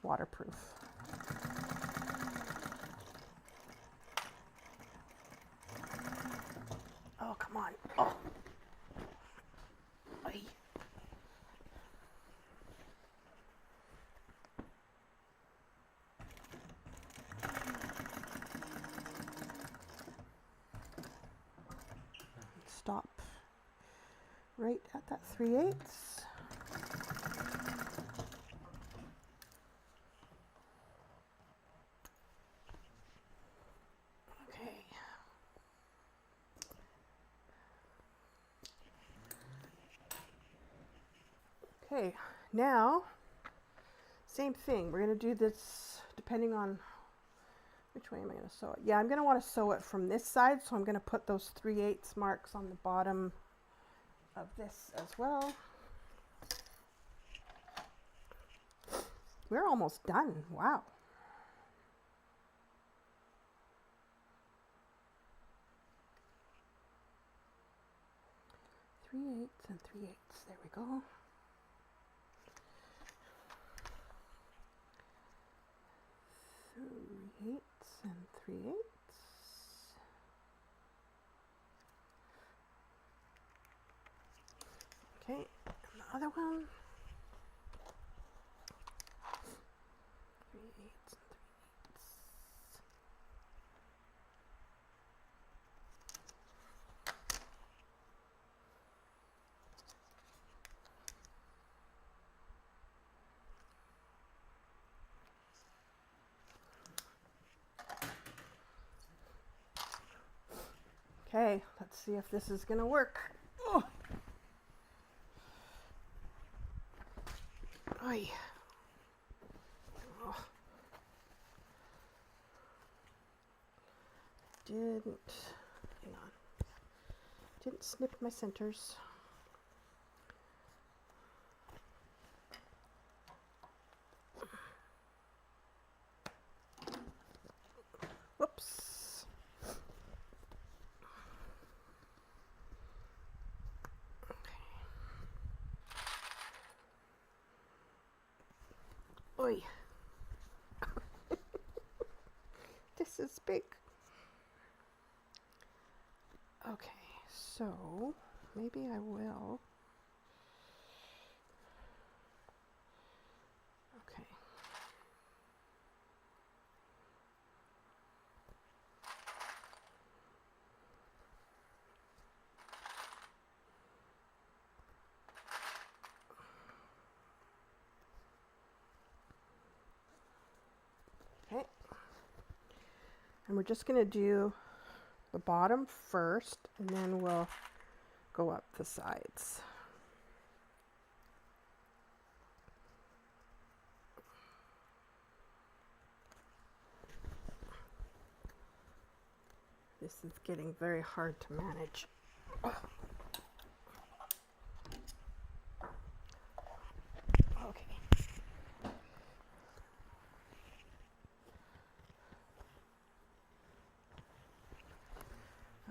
waterproof. Oh, come on. Oh. Ay. Stop right at that 3/8. Okay. Okay, now same thing. We're going to do this depending on which way am I going to sew it. Yeah, I'm going to want to sew it from this side, so I'm going to put those 3/8 marks on the bottom of this as well. We're almost done. Wow. Three-eighths and 3/8. There we go. Three-eighths and 3/8. Okay, and the other one. 3/8 and 3/8. Okay, let's see if this is going to work. Oh. Oy. Oh. Hang on. Didn't snip my centers. Whoops. Okay. Oi. This is big. Okay, so maybe I will. Okay. Okay. And we're just going to do the bottom first, and then we'll go up the sides. This is getting very hard to manage. Okay.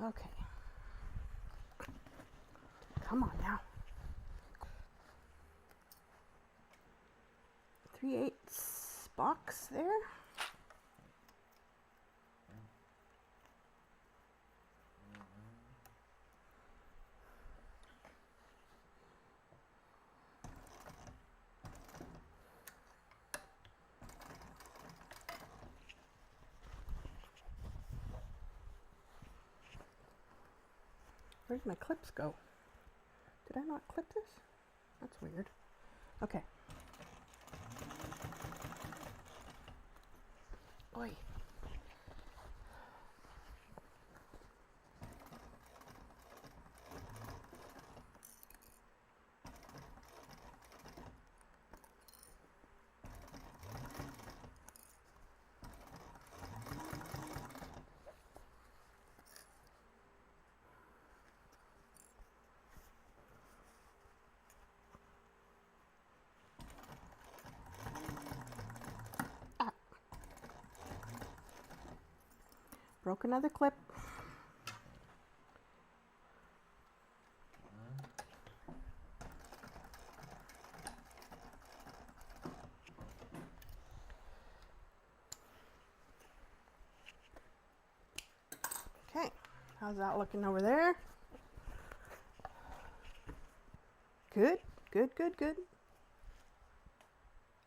Okay. Come on now. 3/8 box there. Where'd my clips go? Did I not clip this? That's weird. Okay. Oi. broke another clip. Okay, how's that looking over there? Good, good, good, good.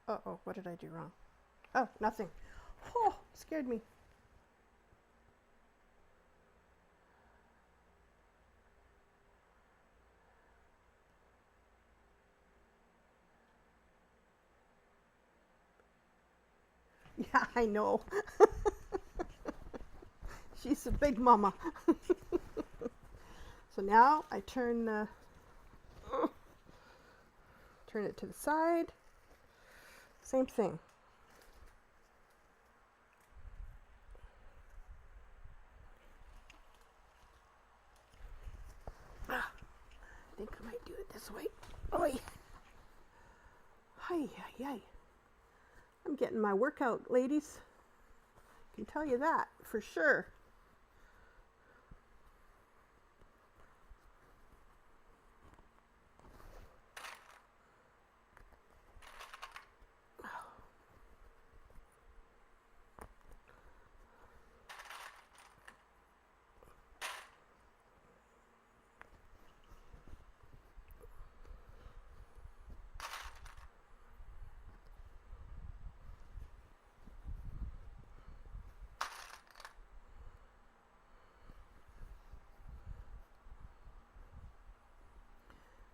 Uh-oh, what did I do wrong? Oh, nothing. Oh, scared me. Yeah, I know. She's a big mama. So now I turn it to the side. Same thing. I think I might do it this way. Oi. Hi, hi, hi. I'm getting my workout, ladies. I can tell you that for sure.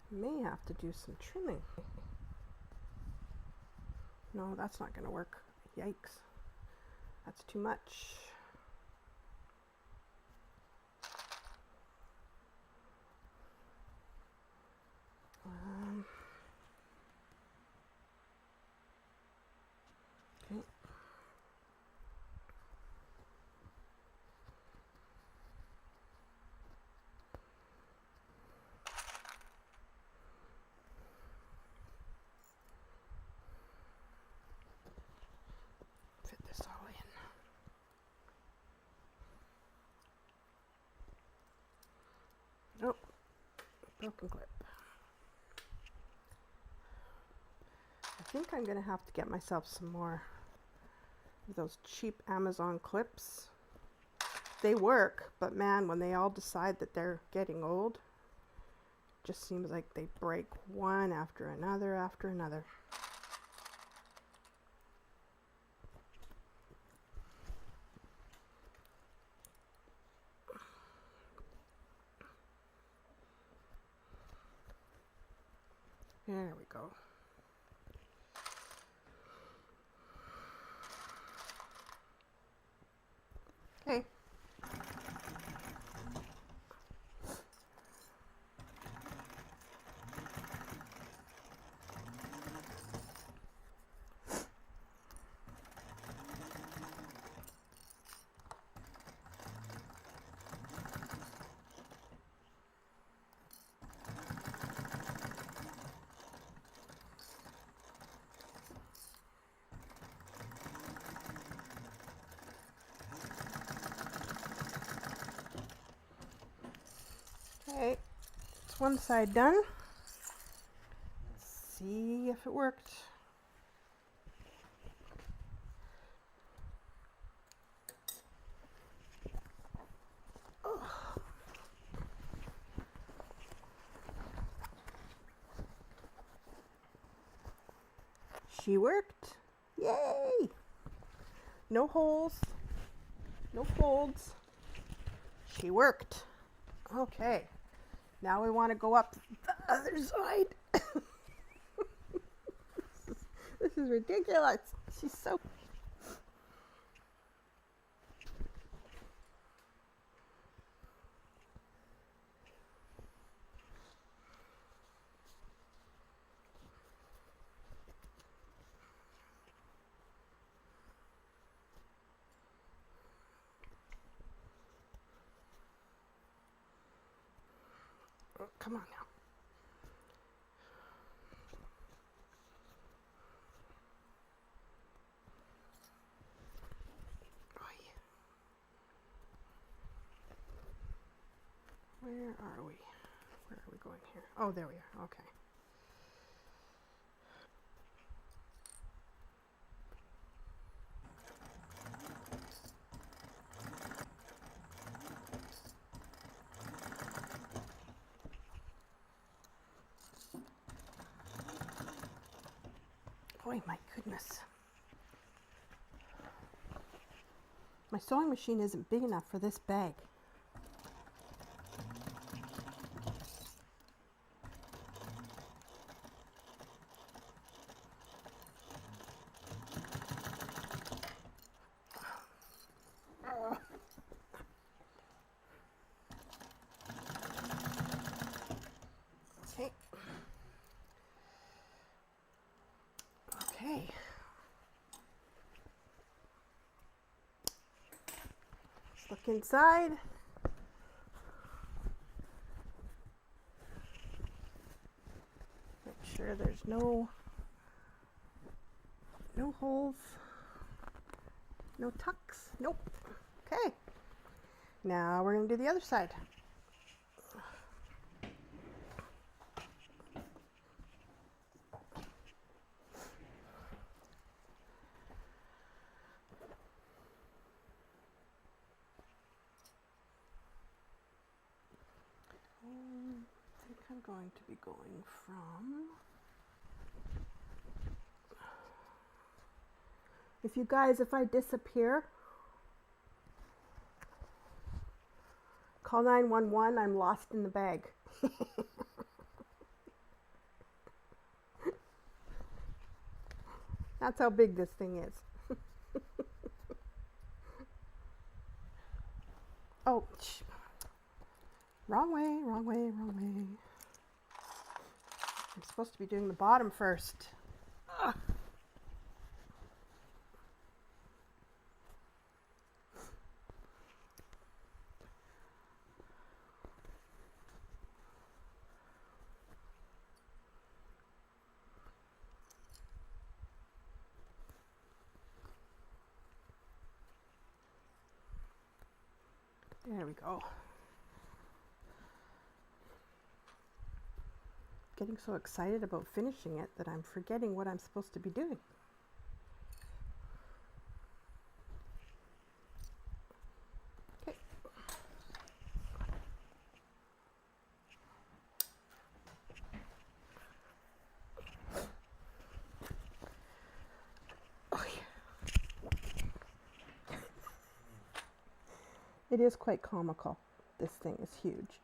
May have to do some trimming. No, that's not going to work. Yikes. That's too much. Okay. Fit this all in. Oh, broken clip. I think I'm going to have to get myself some more of those cheap Amazon clips. They work, but man, when they all decide that they're getting old, it just seems like they break one after another after another. There we go. Okay. Okay, it's one side done. Let's see if it worked. Oh. She worked. Yay! No holes, no folds. She worked. Okay. Now we want to go up the other side. This is ridiculous. She's so... Oh, come on now. Where are we? Where are we going here? Oh, there we are. Okay. Oh my goodness. My sewing machine isn't big enough for this bag. Okay. Okay. Let's look inside. Make sure there's no holes, no tucks. Nope. Okay. Now we're going to do the other side. I think I'm going to be going from... If I disappear, call 911. I'm lost in the bag. That's how big this thing is. Oh, wrong way, wrong way, wrong way. I'm supposed to be doing the bottom first. Ugh. There we go. Getting so excited about finishing it that I'm forgetting what I'm supposed to be doing. Okay. Oh, yeah. It is quite comical. This thing is huge.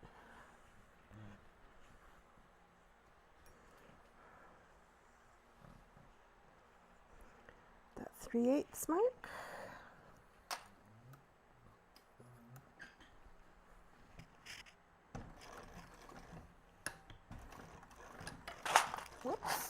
That 3/8 mark. Whoops.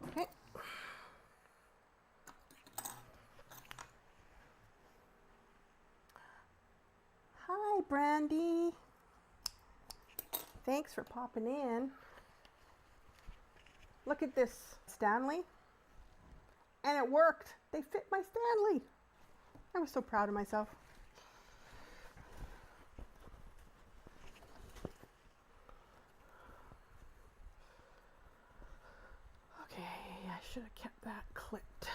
Okay. Hi, Brandy. Thanks for popping in. Look at this Stanley. And it worked. They fit my Stanley. I was so proud of myself. Okay, I should have kept that clipped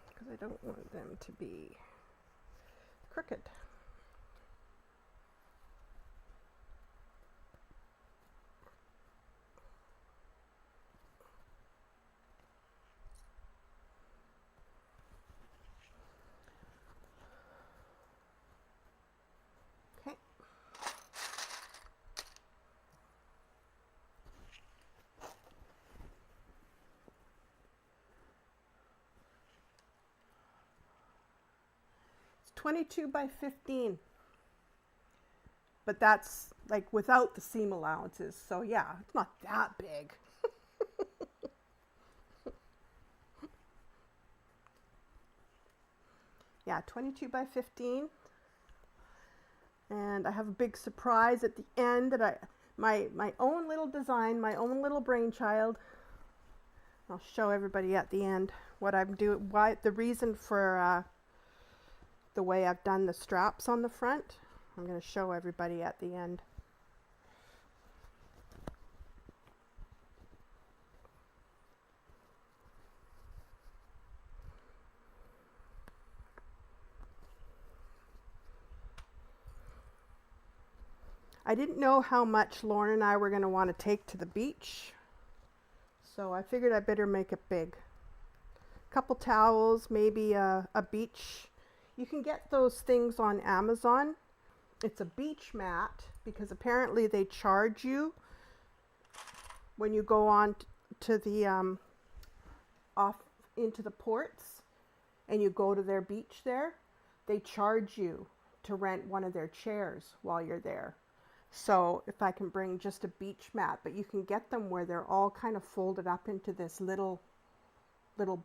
because I don't want them to be crooked. Okay. 22 by 15. But that's like without the seam allowances. So yeah, it's not that big. Yeah, 22 by 15. And I have a big surprise at the end that my own little design, my own little brainchild. I'll show everybody at the end what I'm doing, why the reason for the way I've done the straps on the front. I'm going to show everybody at the end. I didn't know how much Lauren and I were going to want to take to the beach, so I figured I better make it big. A couple towels, maybe a beach. You can get those things on Amazon. It's a beach mat because apparently they charge you when you go on to the off into the ports and you go to their beach there. They charge you to rent one of their chairs while you're there. So if I can bring just a beach mat, but you can get them where they're all kind of folded up into this little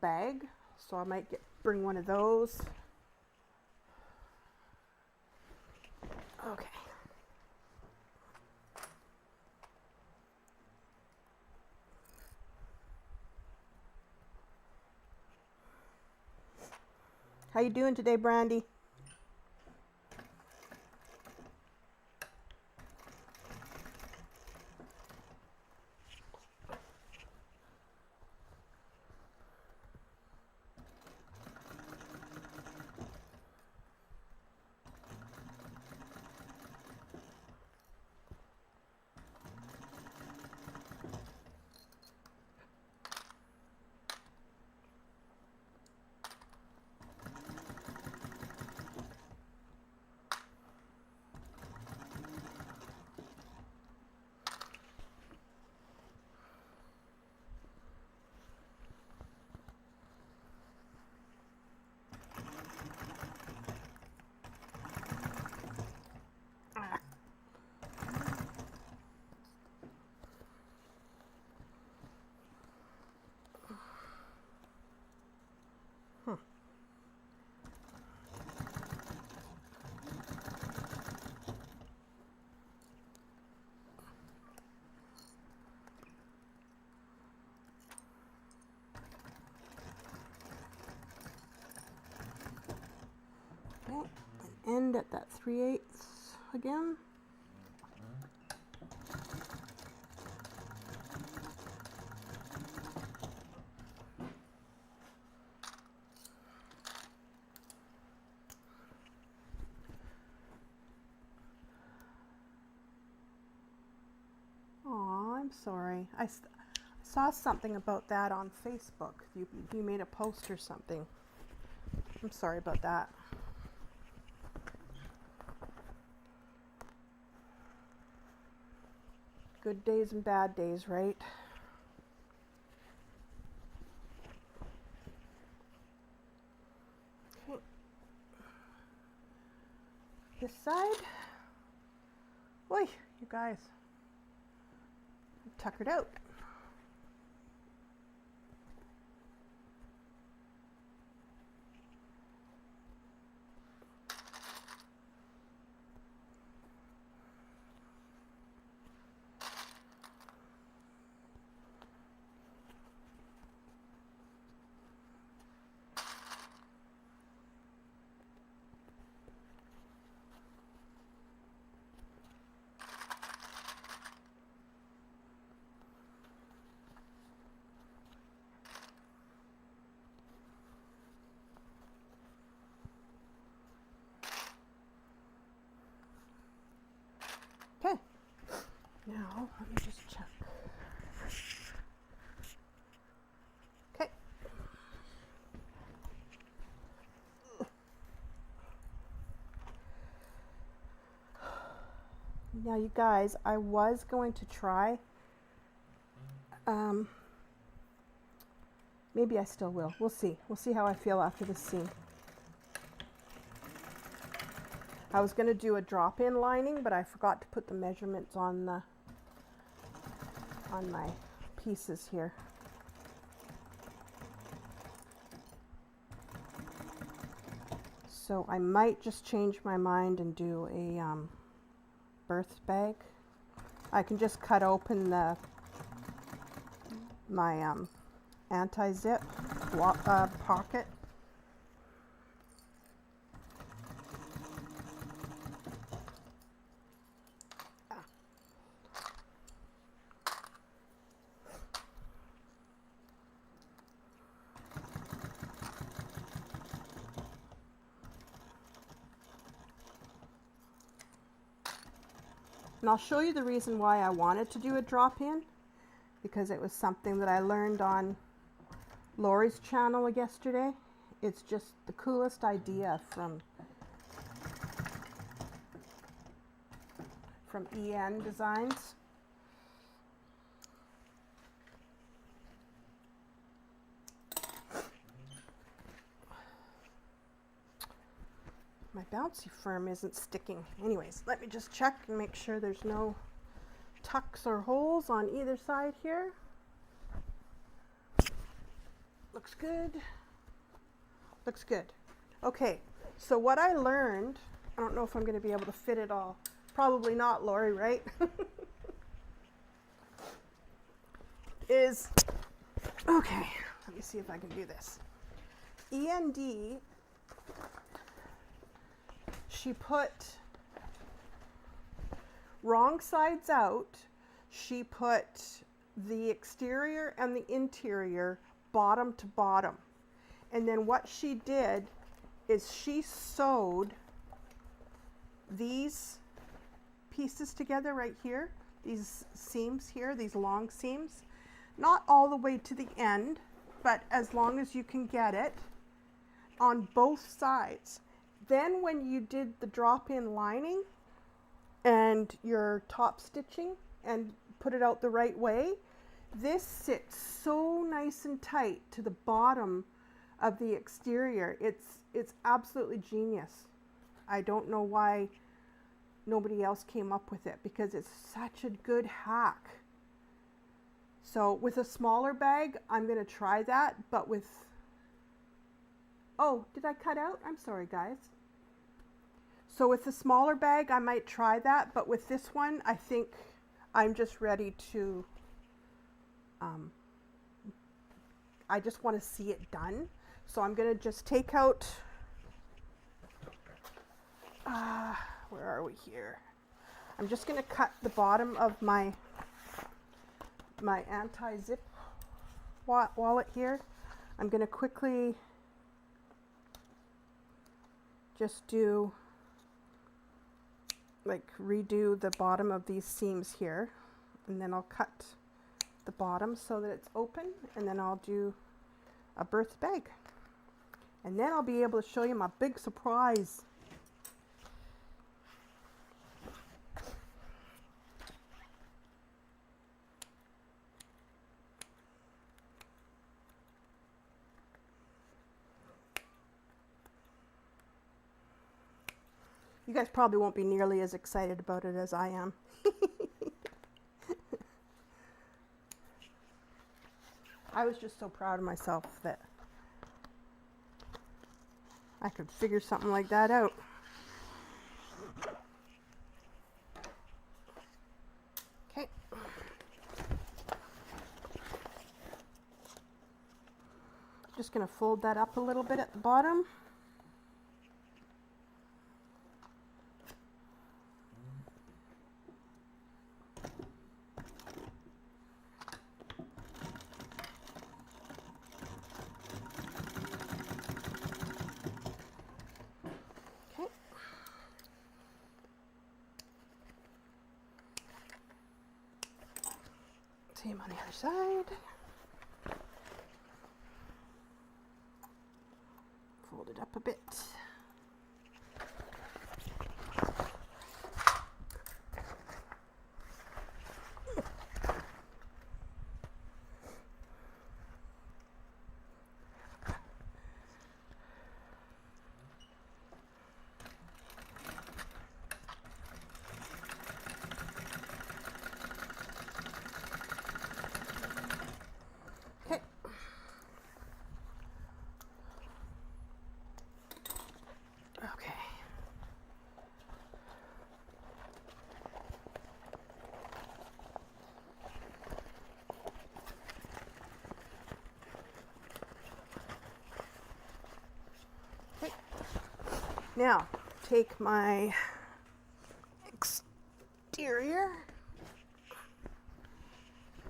bag. So I might bring one of those. Okay. How you doing today, Brandy? Okay, and end at that 3/8 again. Aw, I'm sorry. I saw something about that on Facebook. You made a post or something. I'm sorry about that. Good days and bad days, right? Okay. This side. Oy, you guys. I'm tuckered out. Okay. Now, let me just check. Okay. Now, you guys, I was going to try. Maybe I still will. We'll see. We'll see how I feel after this seam. I was going to do a drop-in lining, but I forgot to put the measurements on my pieces here. So I might just change my mind and do a birth bag. I can just cut open my anti-zip pocket. And I'll show you the reason why I wanted to do a drop-in, because it was something that I learned on Lori's channel yesterday. It's just the coolest idea from EN Designs. My bouncy firm isn't sticking. Anyways, let me just check and make sure there's no tucks or holes on either side here. Looks good. Looks good. Okay, so what I learned, I don't know if I'm going to be able to fit it all. Probably not, Lori, right? Is, okay, let me see if I can do this. END, she put wrong sides out. She put the exterior and the interior bottom to bottom. And then what she did is she sewed these pieces together right here, these seams here, these long seams, not all the way to the end, but as long as you can get it on both sides. Then when you did the drop-in lining and your top stitching and put it out the right way, this sits so nice and tight to the bottom of the exterior. It's absolutely genius. I don't know why nobody else came up with it, because it's such a good hack. So with a smaller bag, I'm going to try that, but with, oh, did I cut out? I'm sorry, guys. So with the smaller bag, I might try that, but with this one, I think I'm just ready to, I just want to see it done. So I'm going to just take out, where are we here? I'm just going to cut the bottom of my anti-zip wallet here. I'm going to quickly just do, like, redo the bottom of these seams here, and then I'll cut the bottom so that it's open, and then I'll do a birth bag, and then I'll be able to show you my big surprise. You guys probably won't be nearly as excited about it as I am. I was just so proud of myself that I could figure something like that out. Okay. Just going to fold that up a little bit at the bottom. Same on the other side. Fold it up a bit. Now, take my exterior,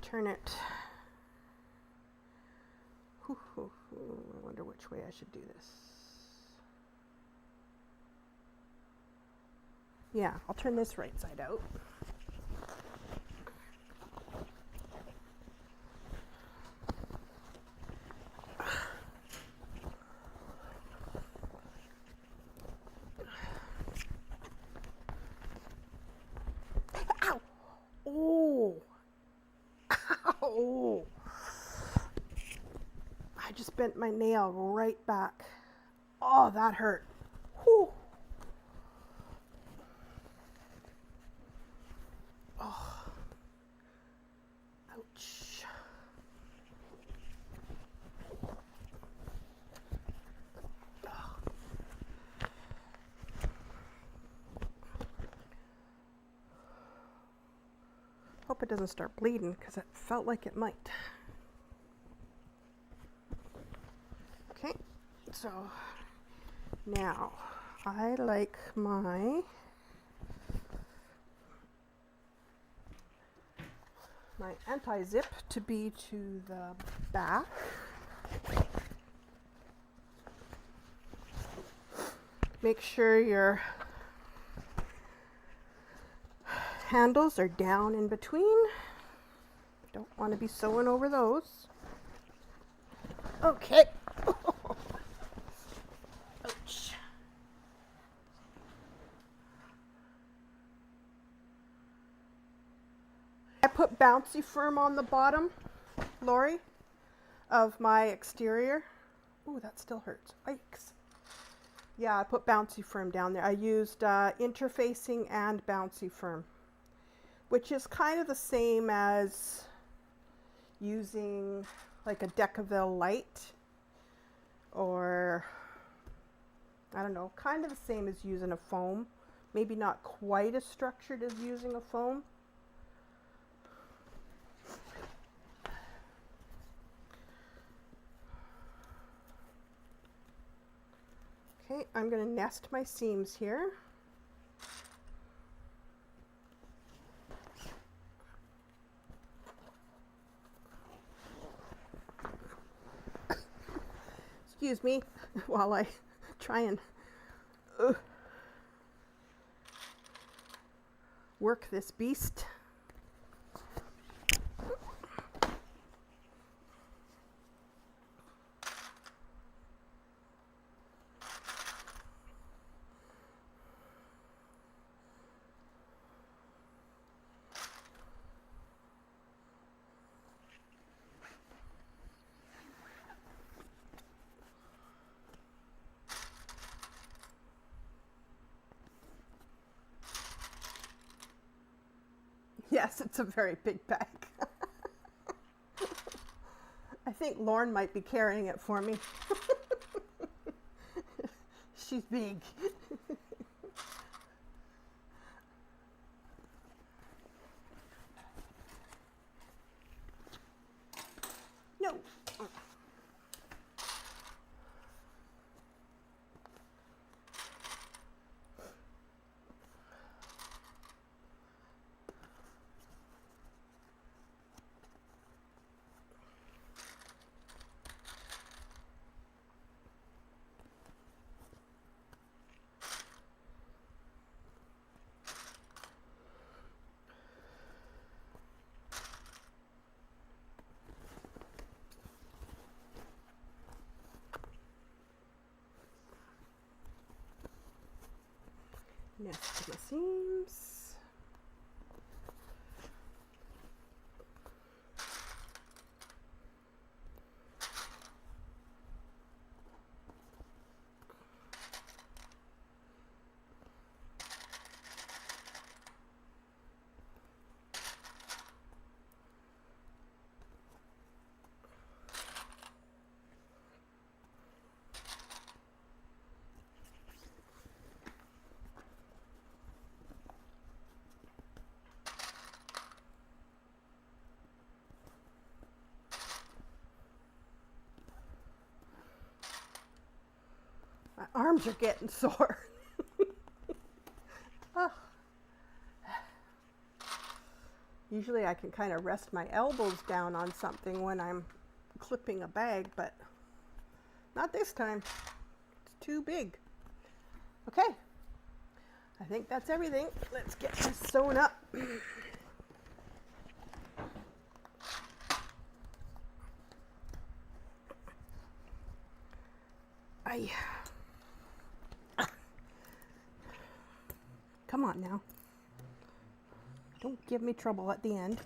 turn it. I wonder which way I should do this. Yeah, I'll turn this right side out. Ow! Oh! Ow! I just bent my nail right back. Oh, that hurt. Whew. Oh. Ouch. Hope it doesn't start bleeding because it felt like it might. Okay, so now I like my anti-zip to be to the back. Make sure your handles are down in between. Don't want to be sewing over those. Okay. Ouch. I put Bouncy Firm on the bottom, Lori, of my exterior. Ooh, that still hurts. Yikes. Yeah, I put Bouncy Firm down there. I used Interfacing and Bouncy Firm, which is kind of the same as using like a Decaville Light, or I don't know, kind of the same as using a foam. Maybe not quite as structured as using a foam. Okay, I'm going to nest my seams here. Excuse me while I try and work this beast. Yes, it's a very big bag. I think Lauren might be carrying it for me. She's big. No. Nest my seams. My arms are getting sore. Usually I can kind of rest my elbows down on something when I'm clipping a bag, but not this time. It's too big. Okay, I think that's everything. Let's get this sewn up. Aye. Come on now. Don't give me trouble at the end.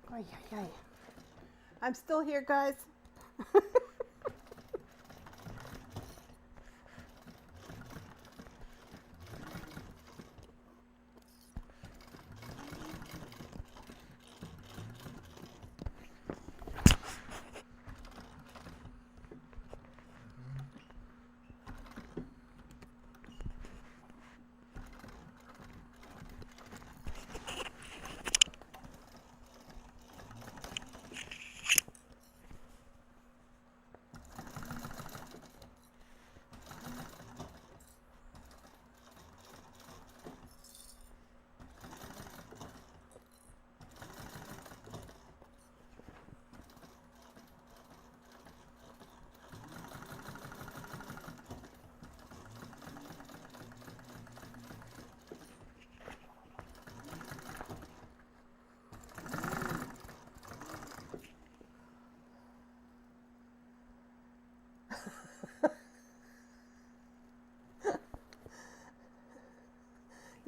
Ay, ay, ay. I'm still here, guys.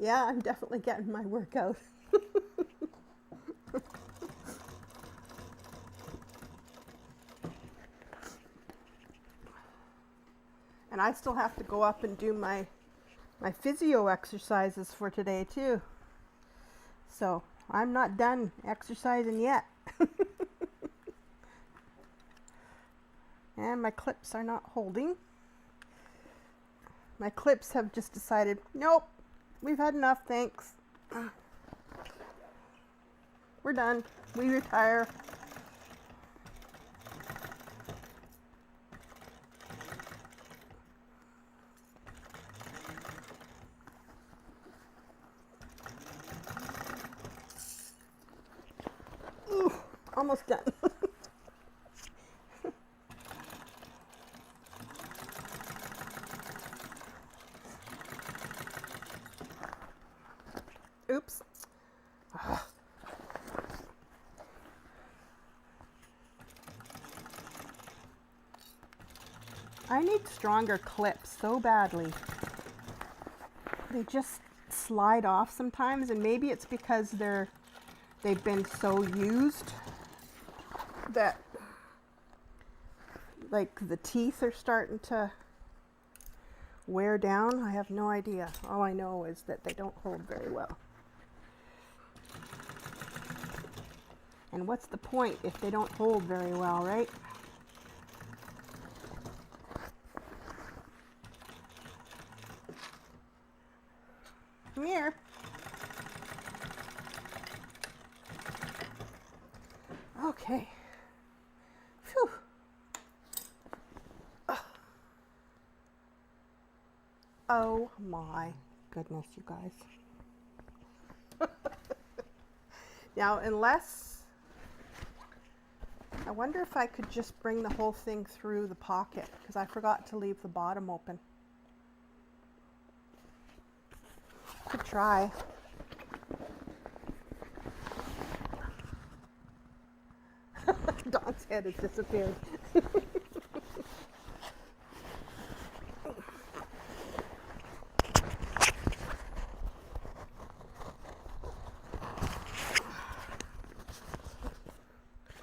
Yeah, I'm definitely getting my workout. And I still have to go up and do my physio exercises for today too. So I'm not done exercising yet. And my clips are not holding. My clips have just decided, nope, we've had enough, thanks. We're done. We retire. Ooh, almost done. Oops. I need stronger clips so badly. They just slide off sometimes, and maybe it's because they've been so used that like the teeth are starting to wear down. I have no idea. All I know is that they don't hold very well. And what's the point if they don't hold very well, right? Come here. Okay. Phew. Oh my goodness, you guys. Now, unless, I wonder if I could just bring the whole thing through the pocket, because I forgot to leave the bottom open. Could try. Dawn's head has disappeared.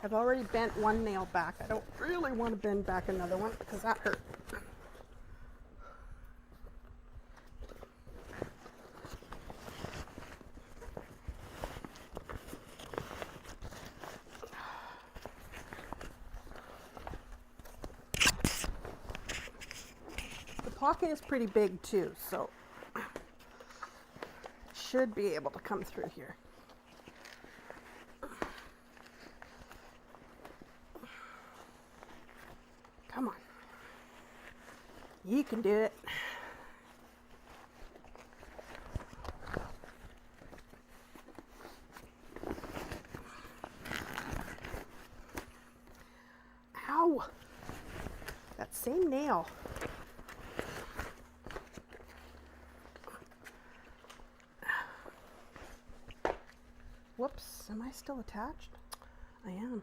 I've already bent one nail back. I don't really want to bend back another one because that hurt. The pocket is pretty big too, so should be able to come through here. Come on. You can do it. Ow! That same nail. Whoops, am I still attached? I am.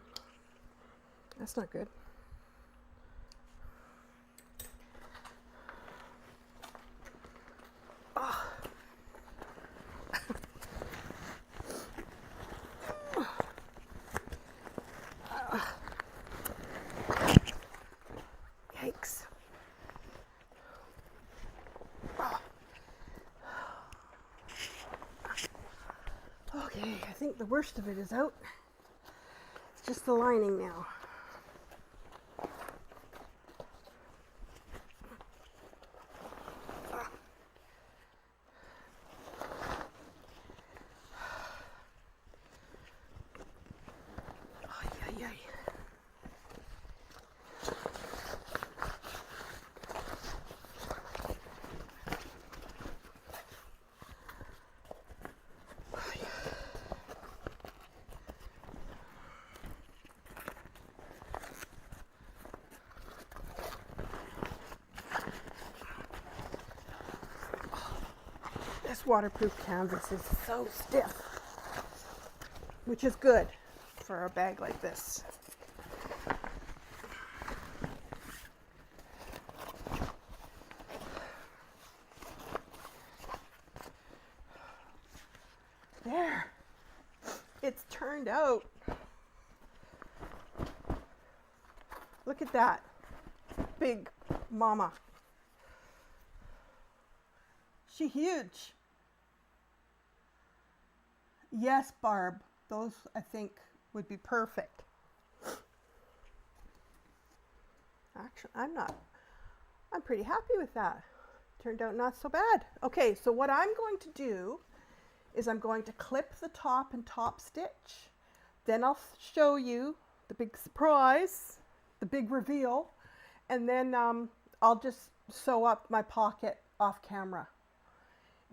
That's not good. Yikes. Okay, I think the worst of it is out. It's just the lining now. This waterproof canvas is so stiff, which is good for a bag like this. There, it's turned out. Look at that big mama. She huge. Yes, Barb, those I think would be perfect. Actually, I'm pretty happy with that. Turned out not so bad. Okay, so what I'm going to do is I'm going to clip the top and top stitch. Then I'll show you the big surprise, the big reveal, and then I'll just sew up my pocket off camera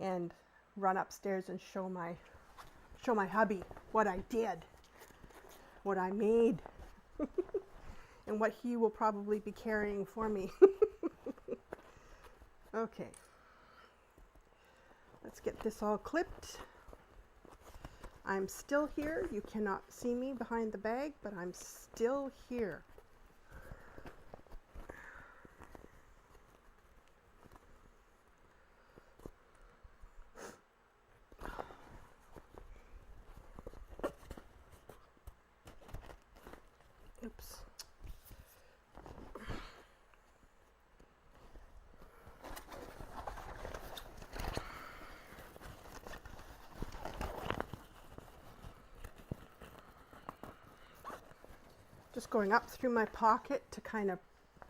and run upstairs and show my hubby what I did, what I made, and what he will probably be carrying for me. Okay, let's get this all clipped. I'm still here. You cannot see me behind the bag, but I'm still here. Oops. Just going up through my pocket to kind of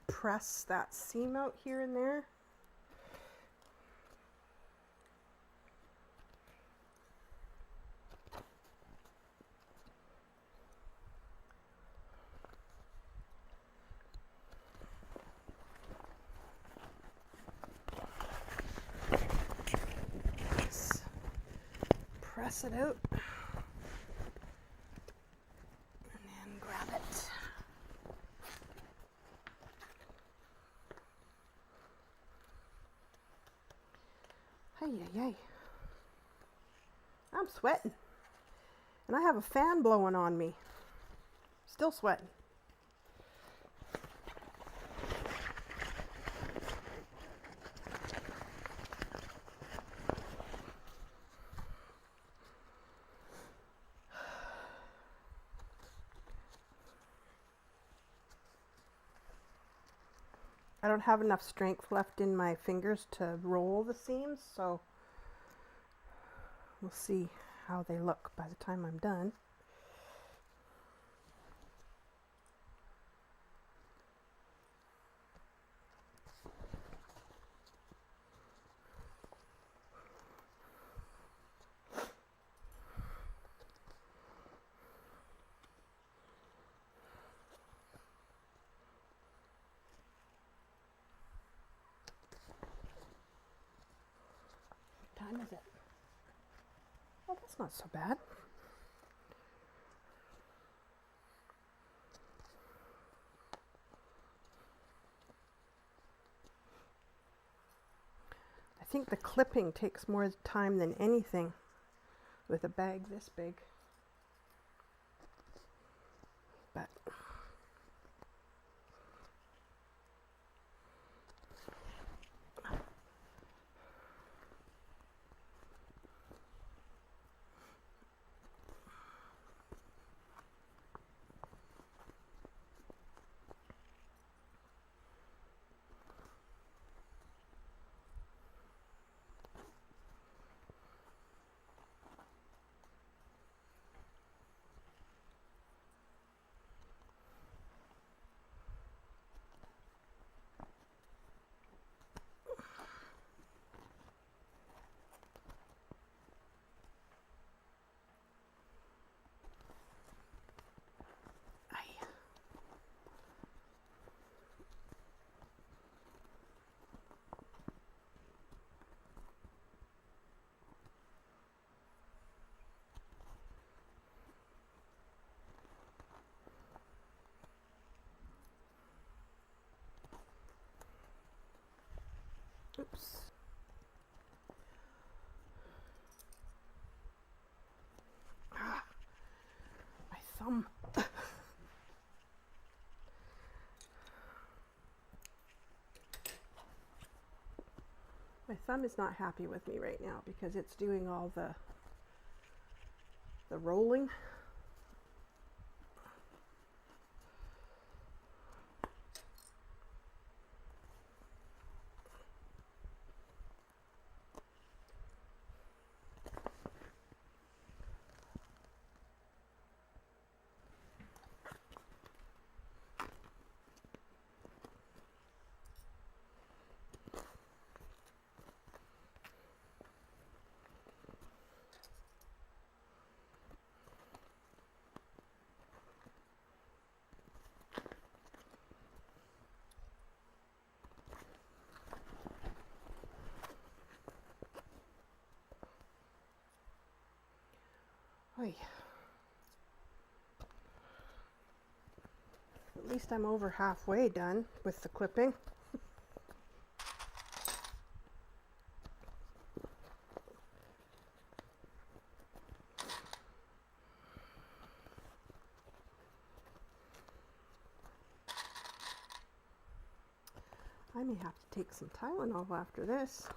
press that seam out here and there. Press it out and then grab it. Hey. I'm sweating and I have a fan blowing on me. Still sweating. I don't have enough strength left in my fingers to roll the seams, so we'll see how they look by the time I'm done. What time is it? Oh, that's not so bad. I think the clipping takes more time than anything with a bag this big. But oops. Ah, my thumb. My thumb is not happy with me right now because it's doing all the rolling. Oy. At least I'm over halfway done with the clipping. I may have to take some Tylenol after this.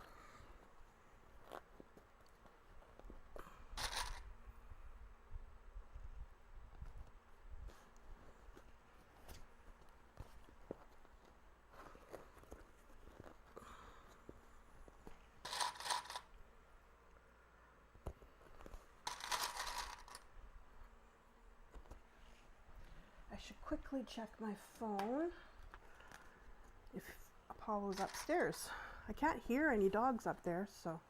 I should quickly check my phone if Apollo's upstairs. I can't hear any dogs up there, so.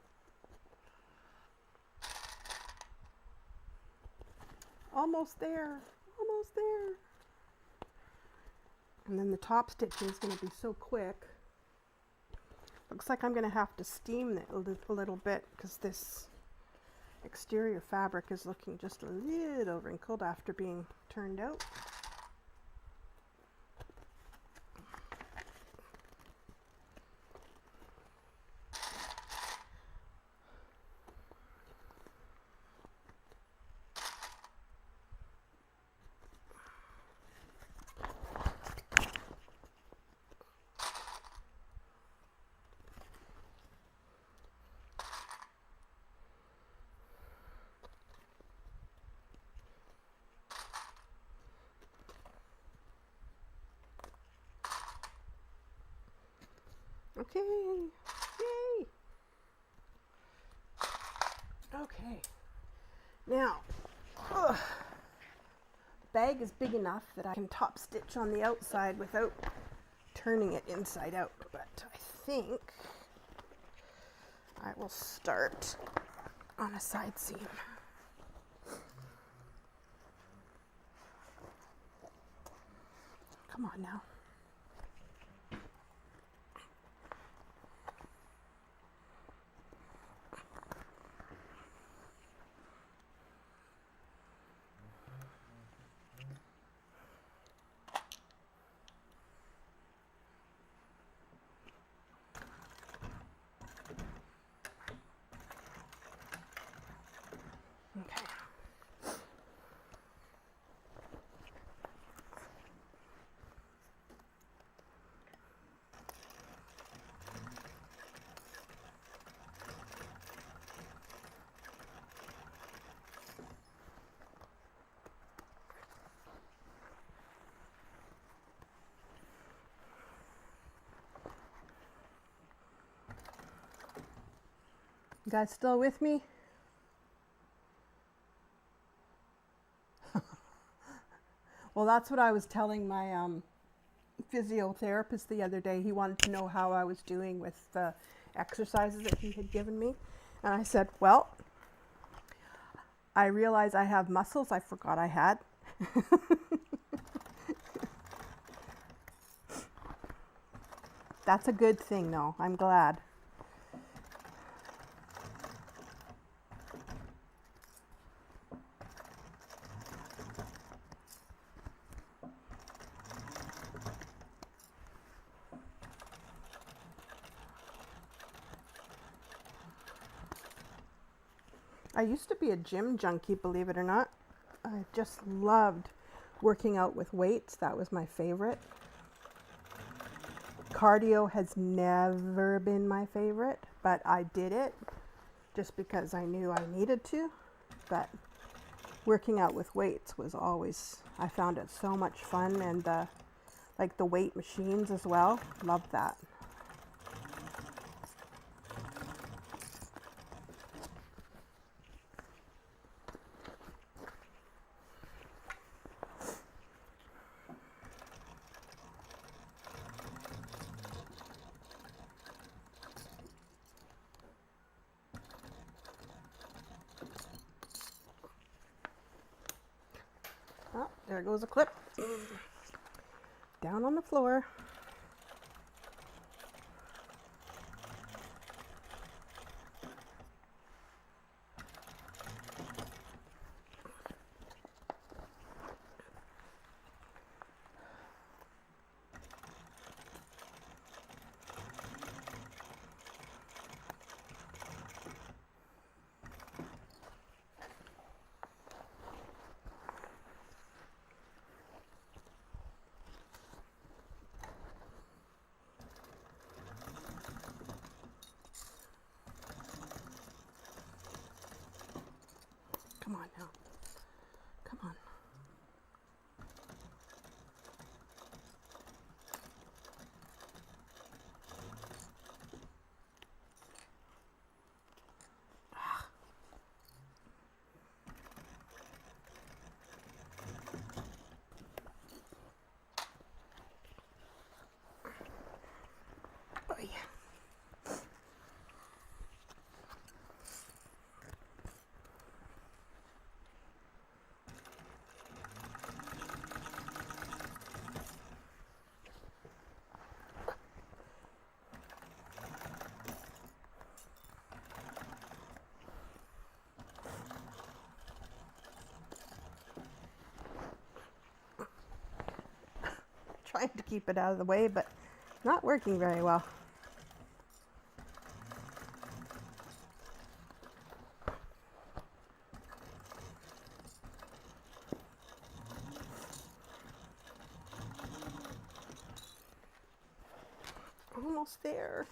Almost there, almost there. And then the top stitching is going to be so quick. Looks like I'm going to have to steam it a little bit because this exterior fabric is looking just a little wrinkled after being turned out. Okay. Yay. Okay. Now, the bag is big enough that I can top stitch on the outside without turning it inside out. But I think I will start on a side seam. Come on now. Okay. You guys still with me? Well, that's what I was telling my physiotherapist the other day. He wanted to know how I was doing with the exercises that he had given me. And I said, well, I realize I have muscles I forgot I had. That's a good thing, though. I'm glad. I used to be a gym junkie, believe it or not. I just loved working out with weights. That was my favorite. Cardio has never been my favorite, but I did it just because I knew I needed to. But working out with weights was always, I found it so much fun, and like the weight machines as well. Loved that. Oh, there goes a clip. Down on the floor. Come on now. Come on. Oh, yeah. Trying to keep it out of the way, but not working very well. Almost there.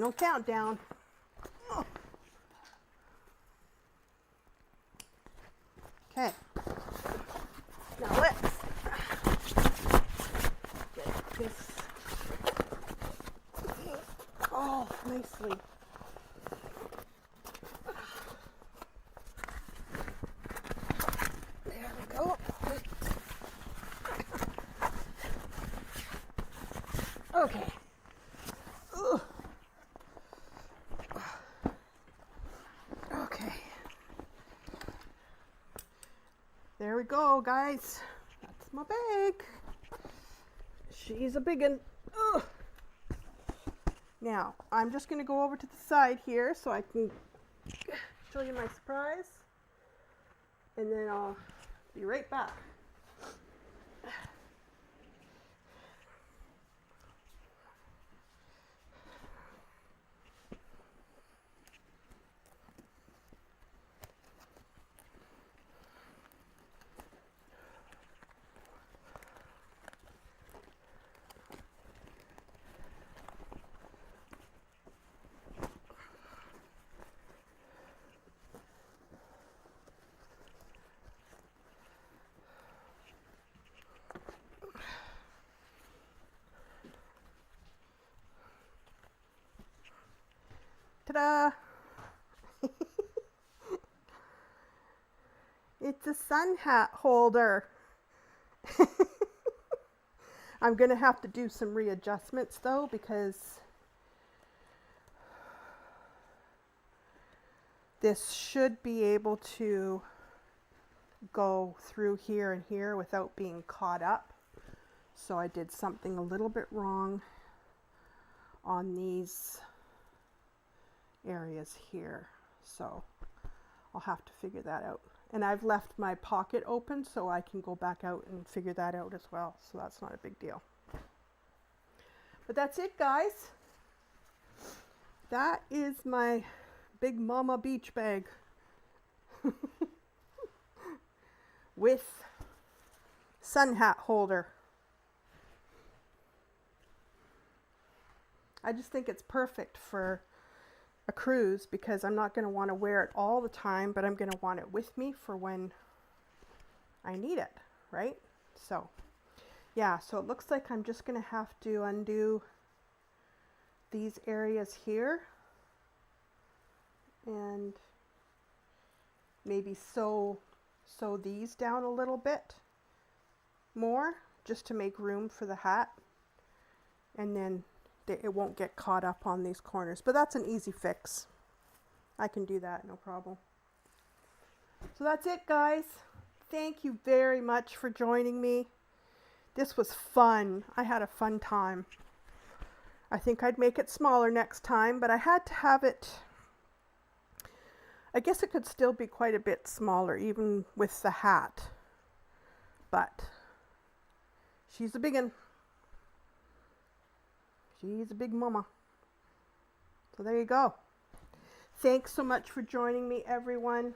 Final countdown. Oh. Okay. Now let's get this all nicely. There we go. Okay. Okay. There we go, guys. That's my bag. She's a big one. Ugh. Now, I'm just going to go over to the side here so I can show you my surprise. And then I'll be right back. Ta-da! It's a sun hat holder. I'm going to have to do some readjustments though, because this should be able to go through here and here without being caught up. So I did something a little bit wrong on these areas here. So I'll have to figure that out. And I've left my pocket open so I can go back out and figure that out as well. So that's not a big deal. But that's it, guys. That is my Big Mama beach bag with sun hat holder. I just think it's perfect for a cruise because I'm not going to want to wear it all the time, but I'm going to want it with me for when I need it, right? So, yeah, so it looks like I'm just going to have to undo these areas here and maybe sew these down a little bit more just to make room for the hat, and then it won't get caught up on these corners. But that's an easy fix. I can do that, no problem. So that's it, guys. Thank you very much for joining me. This was fun. I had a fun time. I think I'd make it smaller next time, but I had to have it. I guess it could still be quite a bit smaller, even with the hat. But she's a big one. She's a big mama. So there you go. Thanks so much for joining me, everyone.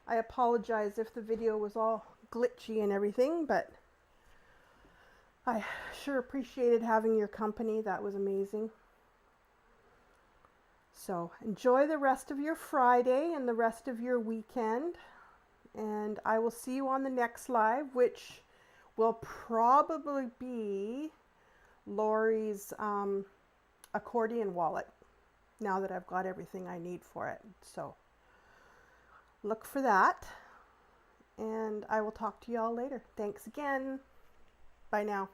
I apologize if the video was all glitchy and everything, but I sure appreciated having your company. That was amazing. So enjoy the rest of your Friday and the rest of your weekend. And I will see you on the next live, which will probably be Lori's accordion wallet, now that I've got everything I need for it. So look for that, and I will talk to you all later. Thanks again. Bye now.